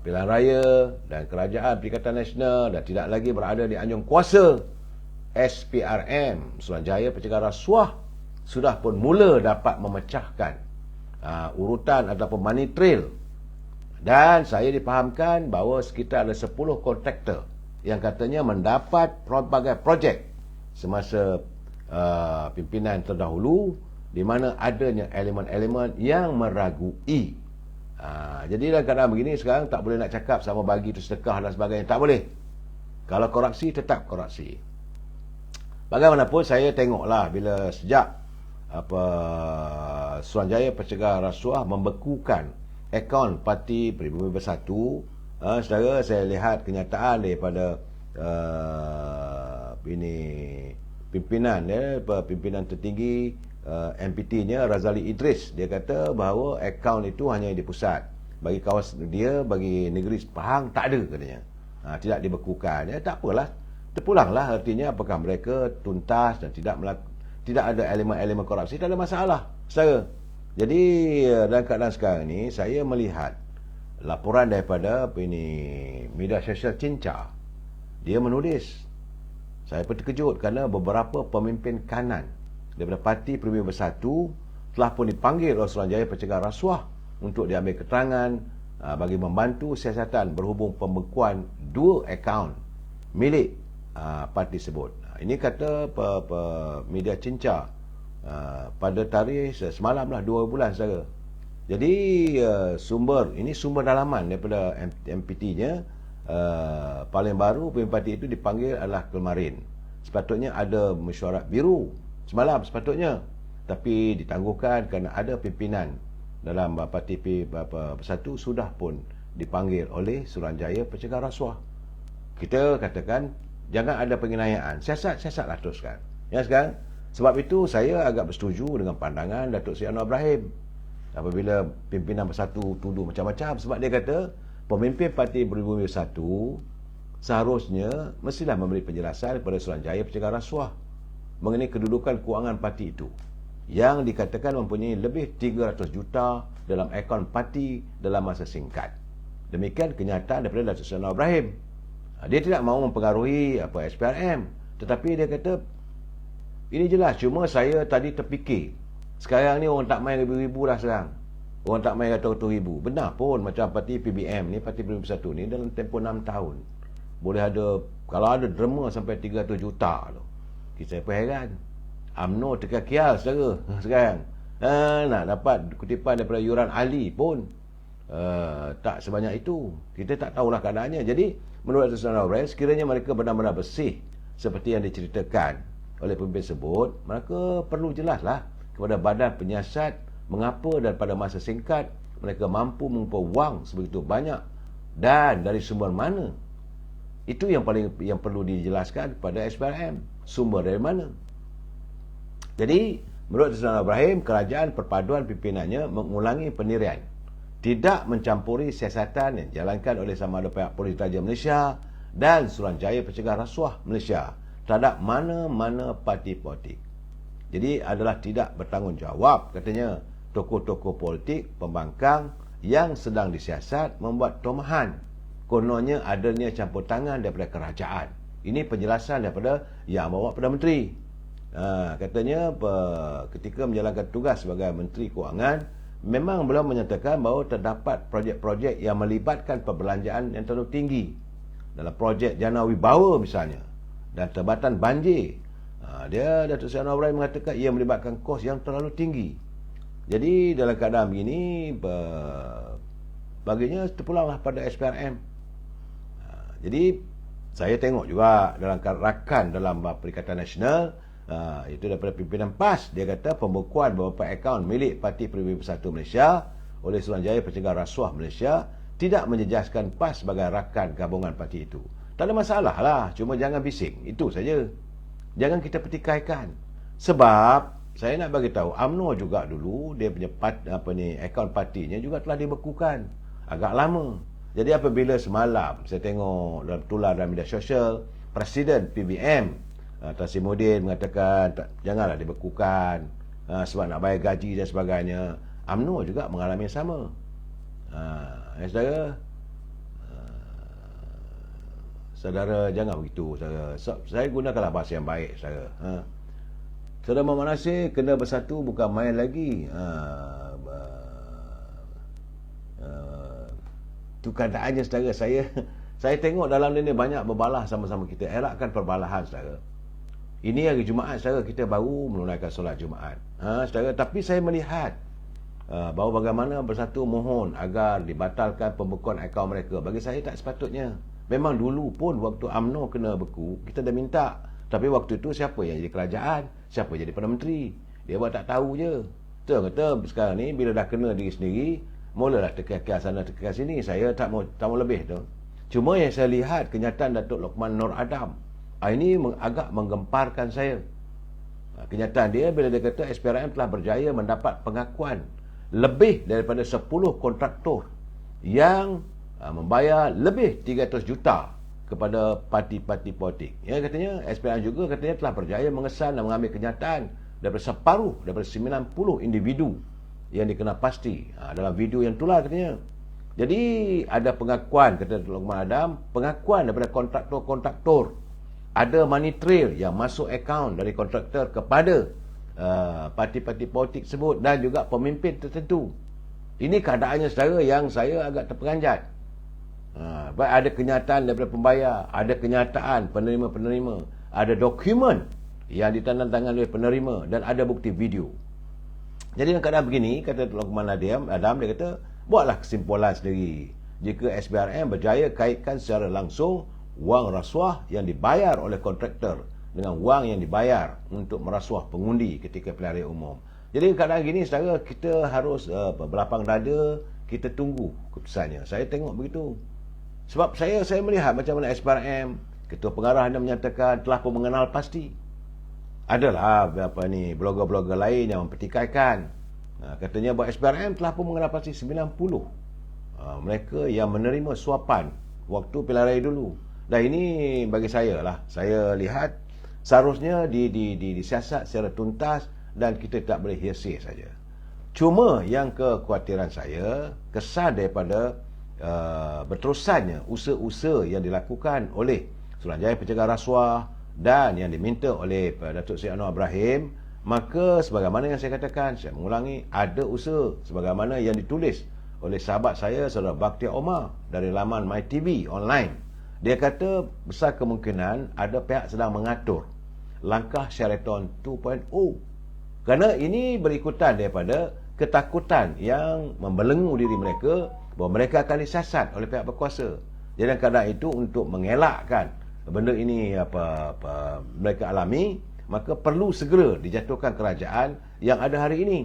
pilihan raya dan kerajaan Perikatan Nasional dan tidak lagi berada di anjung kuasa, SPRM Suruhanjaya Pencegahan Rasuah sudah pun mula dapat memecahkan urutan ataupun money trail. Dan saya dipahamkan bahawa sekitar ada 10 kontraktor yang katanya mendapat pelbagai projek semasa pimpinan terdahulu, di mana adanya elemen-elemen yang meragui. Jadi dalam keadaan begini sekarang tak boleh nak cakap sama bagi tu sedekah dan sebagainya. Tak boleh. Kalau korupsi, tetap korupsi. Bagaimanapun saya tengoklah bila sejak Suruhanjaya Pencegah Rasuah membekukan akaun Parti Pribumi Bersatu, saudara, saya lihat kenyataan daripada pimpinan tertinggi MPT-nya Razali Idris. Dia kata bahawa akaun itu hanya di pusat, bagi kawasan dia, bagi negeri Pahang tak ada katanya. Tidak dibekukan. Tak apalah, terpulanglah, artinya apakah mereka tuntas dan tidak ada elemen-elemen korupsi, tak ada masalah, saudara. Jadi dalam keadaan sekarang ni, saya melihat laporan daripada media sosial Cinca. Dia menulis, saya pun terkejut kerana beberapa pemimpin kanan daripada Parti Pribumi Bersatu telah pun dipanggil oleh Suruhanjaya Pencegah Rasuah untuk diambil keterangan bagi membantu siasatan berhubung pembekuan 2 akaun milik parti tersebut. Ini kata media Cinca pada tarikh semalam lah, 2 bulan, saudara. Jadi sumber dalaman daripada MPT-nya, paling baru pemimpin parti itu dipanggil adalah kemarin. Sepatutnya ada mesyuarat biru semalam sepatutnya, tapi ditangguhkan kerana ada pimpinan dalam Parti Bersatu sudah pun dipanggil oleh Suruhanjaya Pencegah Rasuah. Kita katakan jangan ada penganiayaan, siasat-siasatlah teruskan. Ya, sekarang sebab itu saya agak bersetuju dengan pandangan Datuk Seri Anwar Ibrahim apabila pimpinan Bersatu tuduh macam-macam, sebab dia kata pemimpin Parti Pribumi Bersatu seharusnya mestilah memberi penjelasan kepada Suruhanjaya Pencegah Rasuah mengenai kedudukan kewangan parti itu yang dikatakan mempunyai lebih 300 juta dalam akaun parti dalam masa singkat. Demikian kenyataan daripada Datuk Seri Anwar Ibrahim. Dia tidak mahu mempengaruhi SPRM, tetapi dia kata ini jelas. Cuma saya tadi terfikir, sekarang ni orang tak main ribu-ribu dah sekarang. Orang tak main ratus-ratus ribu. Benar pun macam parti PBM ni, Parti Pribumi Bersatu ni, dalam tempoh 6 tahun boleh ada, kalau ada derma sampai 300 juta tu, kita pun heran. UMNO terkial saudara sekarang. Nak dapat kutipan daripada yuran ahli pun tak sebanyak itu. Kita tak tahulah keadaannya. Jadi menurut Datuk Seri Anwar Ibrahim, sekiranya mereka benar-benar bersih seperti yang diceritakan oleh pemimpin tersebut, maka perlu jelaslah kepada badan penyiasat mengapa dan pada masa singkat mereka mampu mengumpul wang sebegitu banyak dan dari sumber mana. Itu yang perlu dijelaskan kepada SPRM, sumber dari mana. Jadi menurut Datuk Seri Anwar Ibrahim, kerajaan perpaduan pimpinannya mengulangi pendirian, tidak mencampuri siasatan yang dijalankan oleh sama ada pihak Polis Raja Malaysia dan Suruhanjaya Pencegah Rasuah Malaysia terhadap mana-mana parti politik. Jadi adalah tidak bertanggungjawab, katanya, tokoh-tokoh politik pembangkang yang sedang disiasat membuat tomahan kononnya adanya campur tangan daripada kerajaan. Ini penjelasan daripada yang bawa Perdana Menteri. Katanya ketika menjalankan tugas sebagai Menteri Kewangan, memang beliau menyatakan bahawa terdapat projek-projek yang melibatkan perbelanjaan yang terlalu tinggi. Dalam projek Jana Wibawa misalnya, dan Tebatan Banjir, Datuk Seri Anwar Ibrahim mengatakan ia melibatkan kos yang terlalu tinggi. Jadi dalam keadaan begini, baginya terpulanglah pada SPRM. Jadi saya tengok juga dalam rakan dalam Perikatan Nasional, itu daripada pimpinan PAS, dia kata pembekuan beberapa akaun milik Parti Pribumi Bersatu Malaysia oleh Suruhanjaya Pencegah Rasuah Malaysia tidak menjejaskan PAS sebagai rakan gabungan parti itu. Tak ada masalah lah, cuma jangan bising, itu saja. Jangan kita pertikaikan. Sebab saya nak bagi tahu, UMNO juga dulu dia punya akaun partinya juga telah dibekukan agak lama. Jadi apabila semalam saya tengok dalam tular dalam media sosial, Presiden PBM Tan Sri Muhyiddin mengatakan janganlah dibekukan sebab nak bayar gaji dan sebagainya. UMNO juga mengalami yang sama. Saudara jangan begitu, saudara. Saya gunakanlah bahasa yang baik, saudara. Saudara Muhammad Nasir, kena bersatu bukan main lagi. Itu keadaannya, saudara. Saya tengok dalam ini banyak berbalah sama-sama kita. Elakkan perbalahan, saudara. Ini hari Jumaat, saudara, kita baru menunaikan solat Jumaat. Saudara, tapi saya melihat bahawa bagaimana bersatu mohon agar dibatalkan pembekuan akaun mereka. Bagi saya tak sepatutnya. Memang dulu pun waktu UMNO kena beku, kita dah minta Tapi waktu itu siapa yang jadi kerajaan, siapa yang jadi Perdana Menteri, dia buat tak tahu je. Betul kata sekarang ni bila dah kena diri sendiri, mulalah tekan sana tekan sini. Saya tak mau lebih tu. Cuma yang saya lihat kenyataan Datuk Lokman Nur Adam, ini agak menggemparkan saya. Kenyataan dia bila dia kata SPRM telah berjaya mendapat pengakuan lebih daripada 10 kontraktor yang membayar lebih 300 juta kepada parti-parti politik. Ya, katanya SPRM juga katanya telah berjaya mengesan dan mengambil kenyataan daripada separuh daripada 90 individu yang dikenal pasti dalam video yang itulah katanya. Jadi ada pengakuan kata Lokman Adam, pengakuan daripada kontraktor-kontraktor, ada money trail yang masuk akaun dari kontraktor kepada parti-parti politik tersebut dan juga pemimpin tertentu. Ini keadaannya saudara yang saya agak terperanjat. Ada kenyataan daripada pembayar, ada kenyataan penerima-penerima, ada dokumen yang ditandatangani oleh penerima dan ada bukti video. Jadi dalam keadaan begini, kata Lokman Adam, dia kata, buatlah kesimpulan sendiri. Jika SPRM berjaya kaitkan secara langsung wang rasuah yang dibayar oleh kontraktor dengan wang yang dibayar untuk merasuah pengundi ketika pilihan raya umum. Jadi keadaan gini, saudara, kita harus berlapang dada, kita tunggu keputusannya. Saya tengok begitu. Sebab saya melihat macam mana SPRM, ketua pengarah anda menyatakan telah pun mengenal pasti. Adalah blogger-blogger lain yang mempertikaikan. Katanya bahawa SPRM telah pun mengenal pasti 90 mereka yang menerima suapan waktu pilihan raya dulu. Dan ini bagi saya lah, saya lihat seharusnya disiasat secara tuntas dan kita tak boleh hearsay saja. Cuma yang kekhawatiran saya, kesan daripada berterusannya usaha-usaha yang dilakukan oleh Suruhanjaya Pencegah Rasuah dan yang diminta oleh Datuk Seri Anwar Ibrahim, maka sebagaimana yang saya katakan, saya mengulangi, ada usaha sebagaimana yang ditulis oleh sahabat saya, Saudara Bakhtiar Omar dari laman MyTV online. Dia kata besar kemungkinan ada pihak sedang mengatur langkah Sheraton 2.0, kerana ini berikutan daripada ketakutan yang membelenggu diri mereka bahawa mereka akan disasat oleh pihak berkuasa. Jadi dalam keadaan itu, untuk mengelakkan benda ini mereka alami, maka perlu segera dijatuhkan kerajaan yang ada hari ini.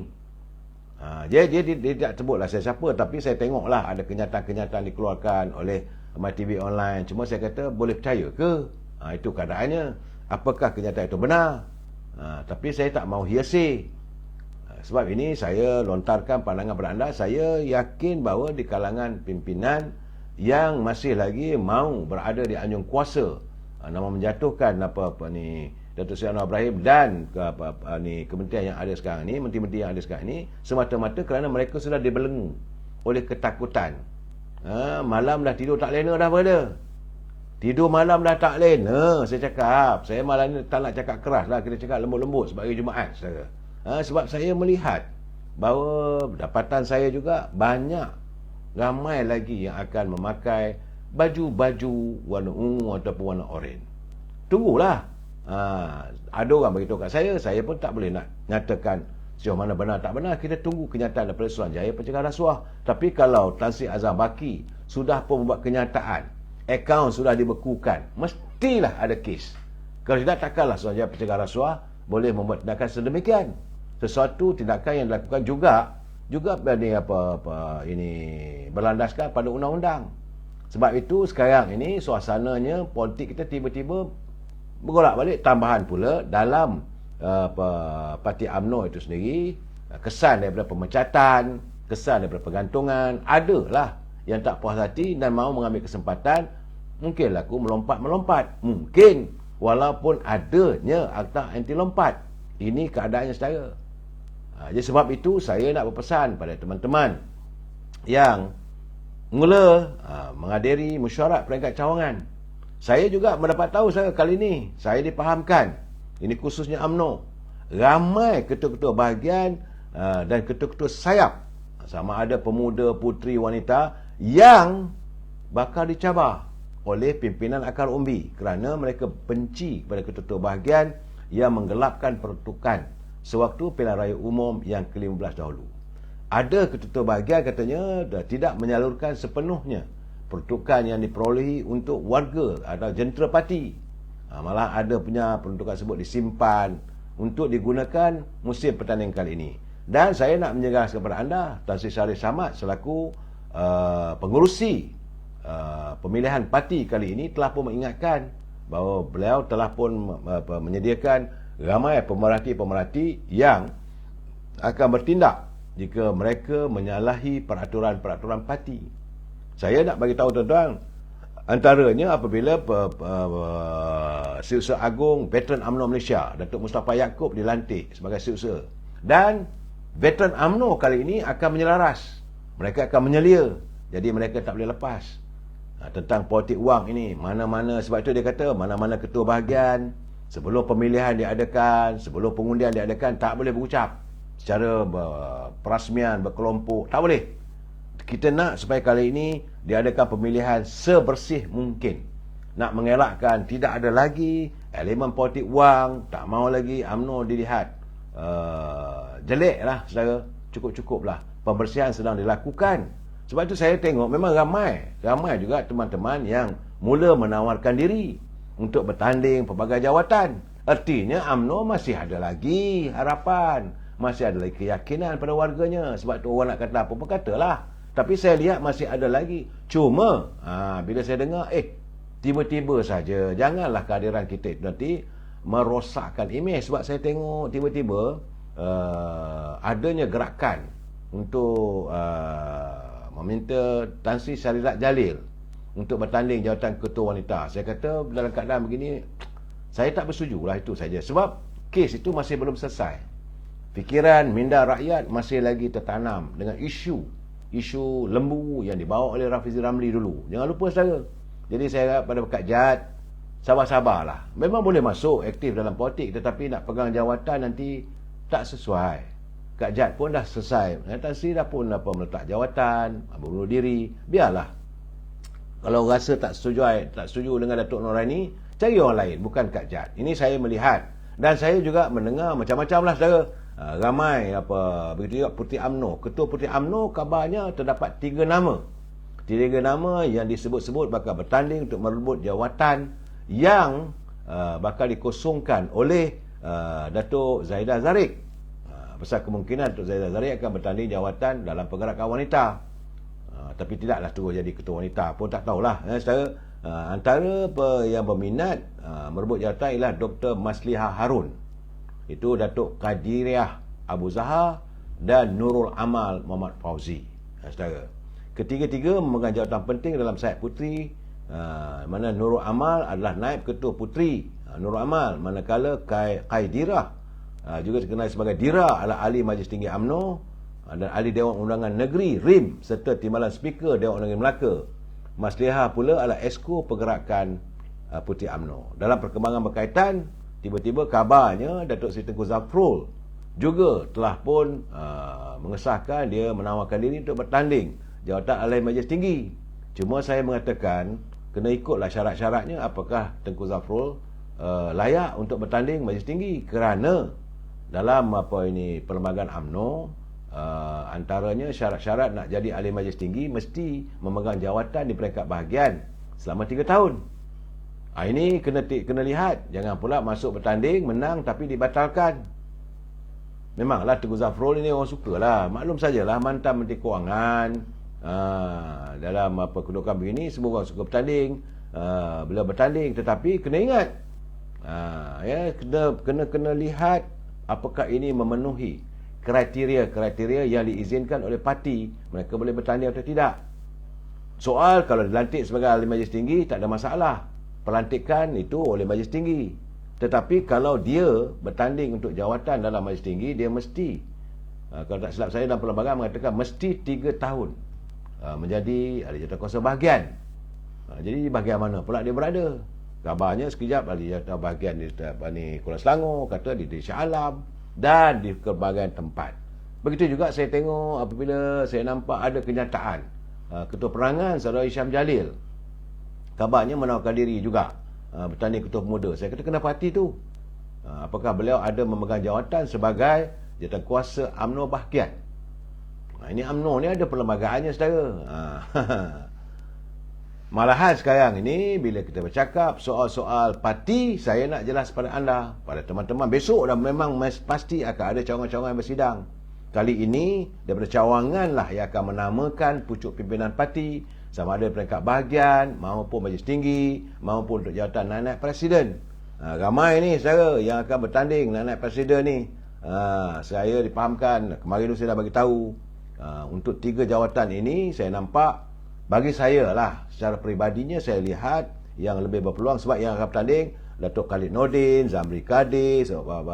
Dia tidak sebutlah saya siapa, tapi saya tengoklah ada kenyataan-kenyataan dikeluarkan oleh MyTV online. Cuma saya kata, boleh percaya ke? Itu keadaannya. Apakah kenyataan itu benar? Tapi saya tak mahu hearsay. Sebab ini saya lontarkan pandangan beranda. Saya yakin bahawa di kalangan pimpinan yang masih lagi mahu berada di anjung kuasa, nama menjatuhkan Datuk Seri Anwar Ibrahim dan kementerian yang ada sekarang ni, menteri-menteri yang ada sekarang ni, semata-mata kerana mereka sudah dibelenggu oleh ketakutan. Malam dah tidur tak lena dah, berada. Tidur malam dah tak lena. Saya cakap, saya malam ni tak nak cakap keras lah, kita cakap lembut-lembut sebagai Jumaat, saudara. Sebab saya melihat bahawa dapatan saya juga banyak, ramai lagi yang akan memakai baju-baju warna ungu ataupun warna oranye. Tunggulah. Ada orang beritahu kat saya pun tak boleh nak nyatakan sejauh mana benar tak benar. Kita tunggu kenyataan daripada Suruhanjaya Pencegah Rasuah. Tapi kalau Tan Sri Azhar Baki sudah pun membuat kenyataan, akaun sudah dibekukan, mestilah ada kes. Kalau tidak, takkanlah Suruhanjaya Pencegah Rasuah boleh membuat tindakan sedemikian. Sesuatu tindakan yang dilakukan juga ini berlandaskan pada undang-undang. Sebab itu sekarang ini suasananya politik kita tiba-tiba bergolak balik. Tambahan pula dalam parti UMNO itu sendiri, kesan daripada pemecatan, kesan daripada pergantungan, adalah yang tak puas hati dan mahu mengambil kesempatan, mungkin laku melompat-melompat. Mungkin walaupun adanya akta anti lompat. Ini keadaannya saudara. Jadi sebab itu saya nak berpesan pada teman-teman yang mula menghadiri mesyuarat peringkat cawangan. Saya juga mendapat tahu kali ini, saya dipahamkan, ini khususnya UMNO, ramai ketua-ketua bahagian dan ketua-ketua sayap, sama ada pemuda, puteri, wanita, yang bakal dicabar oleh pimpinan akar umbi kerana mereka benci kepada ketua-ketua bahagian yang menggelapkan peruntukan sewaktu pilihan raya umum yang ke-15 dahulu. Ada ketua-ketua bahagian katanya tidak menyalurkan sepenuhnya peruntukan yang diperolehi untuk warga atau jentera parti. Malah ada punya peruntukan tersebut disimpan untuk digunakan musim pertandingan kali ini. Dan saya nak menjelaskan kepada anda, Tan Sri Shari Samad selaku pengurusi pemilihan parti kali ini telah pun mengingatkan bahawa beliau telah pun menyediakan ramai pemerhati-pemerhati yang akan bertindak jika mereka menyalahi peraturan-peraturan parti. Saya nak bagi tahu tuan-tuan, antaranya apabila Setiausaha Agung Veteran UMNO Malaysia Datuk Mustafa Yaakob dilantik sebagai Setiausaha, dan Veteran UMNO kali ini akan menyelaras, mereka akan menyelia, jadi mereka tak boleh lepas tentang politik wang ini. Mana-mana, sebab itu dia kata mana-mana ketua bahagian sebelum pemilihan diadakan, sebelum pengundian diadakan, tak boleh berucap secara perasmian, berkelompok, tak boleh. Kita nak supaya kali ini diadakan pemilihan sebersih mungkin. Nak mengelakkan tidak ada lagi elemen politik wang, tak mau lagi UMNO dilihat jelek lah saudara. Cukup-cukup lah. Pembersihan sedang dilakukan. Sebab itu saya tengok memang ramai juga teman-teman yang mula menawarkan diri untuk bertanding pelbagai jawatan. Artinya UMNO masih ada lagi harapan, masih ada lagi keyakinan pada warganya. Sebab tu orang nak kata apa pun katalah. Tapi saya lihat masih ada lagi. Cuma bila saya dengar tiba-tiba saja, janganlah kehadiran kita itu nanti merosakkan imej. Sebab saya tengok tiba-tiba adanya gerakan untuk meminta Tan Sri Syarilat Jalil untuk bertanding jawatan ketua wanita. Saya kata dalam keadaan begini, saya tak bersetuju lah itu saja. Sebab kes itu masih belum selesai. Fikiran minda rakyat masih lagi tertanam dengan isu lembu yang dibawa oleh Rafizi Ramli dulu. Jangan lupa saudara. Jadi saya harap pada Pekat Jat, sabar-sabarlah. Memang boleh masuk aktif dalam politik, tetapi nak pegang jawatan nanti tak sesuai. Pekat Jat pun dah selesai. Tan Sri dah pun meletak jawatan, bunuh diri. Biarlah. Kalau rasa tak setuju dengan Datuk Noraini, cari orang lain, bukan Pekat Jat. Ini saya melihat. Dan saya juga mendengar macam-macam lah saudara. Ramai begitu juga Puteri UMNO. Ketua Puteri UMNO kabarnya terdapat 3 nama. 3 nama yang disebut-sebut bakal bertanding untuk merebut jawatan yang bakal dikosongkan oleh Datuk Zaidah Zarif. Besar kemungkinan Datuk Zaidah Zarif akan bertanding jawatan dalam pergerakan wanita. Tapi tidaklah terus jadi ketua wanita pun tak tahulah. Saudara, antara yang berminat merebut jawatan ialah Dr. Maslihah Harun. Itu Datuk Qadiriah Abu Zahar dan Nurul Amal Muhammad Fauzi. Saudara, ketiga-tiga memegang jawatan penting dalam Sayap Puteri. Mana Nurul Amal adalah naib ketua puteri Nurul Amal, manakala Qaidirah juga dikenal sebagai Dira adalah ahli Majlis Tinggi UMNO dan ahli Dewan Undangan Negeri RIM serta timbalan speaker Dewan Undangan Melaka. Maslihah pula adalah esko pergerakan Puteri UMNO. Dalam perkembangan berkaitan, tiba-tiba kabarnya Datuk Seri Tengku Zafrul juga telah pun mengesahkan dia menawarkan diri untuk bertanding jawatan ahli Majlis Tinggi. Cuma saya mengatakan kena ikutlah syarat-syaratnya, apakah Tengku Zafrul layak untuk bertanding Majlis Tinggi, kerana dalam perlembagaan UMNO antaranya syarat-syarat nak jadi ahli Majlis Tinggi mesti memegang jawatan di peringkat bahagian selama 3 tahun. Ini kena lihat. Jangan pula masuk bertanding, menang tapi dibatalkan. Memanglah Tengku Zafrul ini orang sukalah. Maklum sajalah mantan Menteri Kewangan. Dalam kedudukan begini semua orang suka bertanding. Beliau bertanding, tetapi kena ingat, kena lihat apakah ini memenuhi kriteria yang diizinkan oleh parti, mereka boleh bertanding atau tidak. Soal kalau dilantik sebagai ahli Majlis Tinggi tak ada masalah, pelantikan itu oleh Majlis Tinggi. Tetapi kalau dia bertanding untuk jawatan dalam Majlis Tinggi, dia mesti, kalau tak silap saya dalam perlembagaan mengatakan mesti 3 tahun menjadi ahli jawatankuasa bahagian. Jadi bahagian mana pula dia berada? Kabarnya sekejap ahli jawatan bahagian di Kuala Selangor, kata di Shah Alam dan di pelbagai tempat. Begitu juga saya tengok apabila saya nampak ada kenyataan Ketua Perangan Saudara Hisham Jalil kabarnya menawarkan diri juga bertanding ketua pemuda. Saya kata kenapa hati tu? Apakah beliau ada memegang jawatan sebagai jawatankuasa UMNO bahagian? Ini UMNO ni ada perlembagaannya saudara. Malahan sekarang ini bila kita bercakap soal-soal parti, saya nak jelas pada anda, pada teman-teman, besok dah memang pasti akan ada cawangan-cawangan bersidang. Kali ini daripada cawangan lah yang akan menamakan pucuk pimpinan parti, sama ada peringkat bahagian maupun majlis tinggi maupun untuk jawatan naik presiden. Ramai ni saudara yang akan bertanding naik presiden ni. Saya dipahamkan kemarin tu saya dah bagi tahu, untuk 3 jawatan ini saya nampak, bagi saya lah secara peribadinya, saya lihat yang lebih berpeluang sebab yang akan bertanding Datuk Khalid Nordin, Zamri Kadir,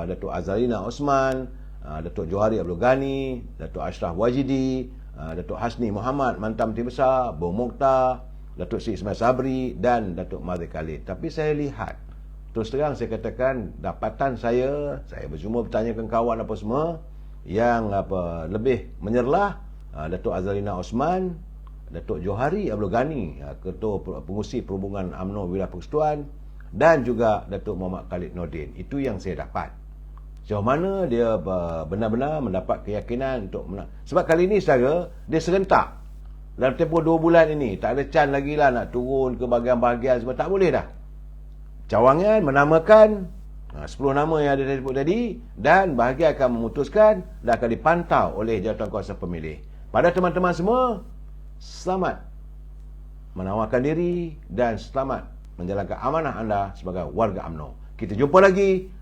Datuk Azalina Osman, Datuk Johari Abdul Ghani, Datuk Ashraf Wajidi, Datuk Hasni Muhammad, Mantan Menteri Besar, Bong Mokhtar, Datuk Sri Ismail Sabri dan Datuk Mahathir Khalid. Tapi saya lihat, terus terang saya katakan, dapatan saya berjumpa bertanyakan kawan apa semua, yang lebih menyerlah Datuk Azalina Osman, Datuk Johari Abdul Ghani, Ketua Pengurusi Perhubungan UMNO Wilayah Persekutuan, dan juga Datuk Muhammad Khalid Nordin. Itu yang saya dapat. Sejauh mana dia benar-benar mendapat keyakinan untuk menang. Sebab kali ini saudara, dia serentak. Dalam tempoh 2 bulan ini, tak ada can lagi lah nak turun ke bahagian-bahagian semua. Tak boleh dah. Cawangan menamakan 10 nama yang ada disebut tadi, dan bahagian akan memutuskan dan akan dipantau oleh Jawatankuasa Pemilih. Pada teman-teman semua, selamat menawarkan diri dan selamat menjalankan amanah anda sebagai warga UMNO. Kita jumpa lagi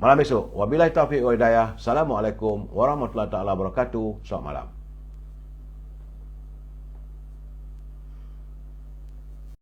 malam esok. Wabillahi taufiq wa hidayah. Assalamualaikum warahmatullahi taala wabarakatuh. Selamat malam.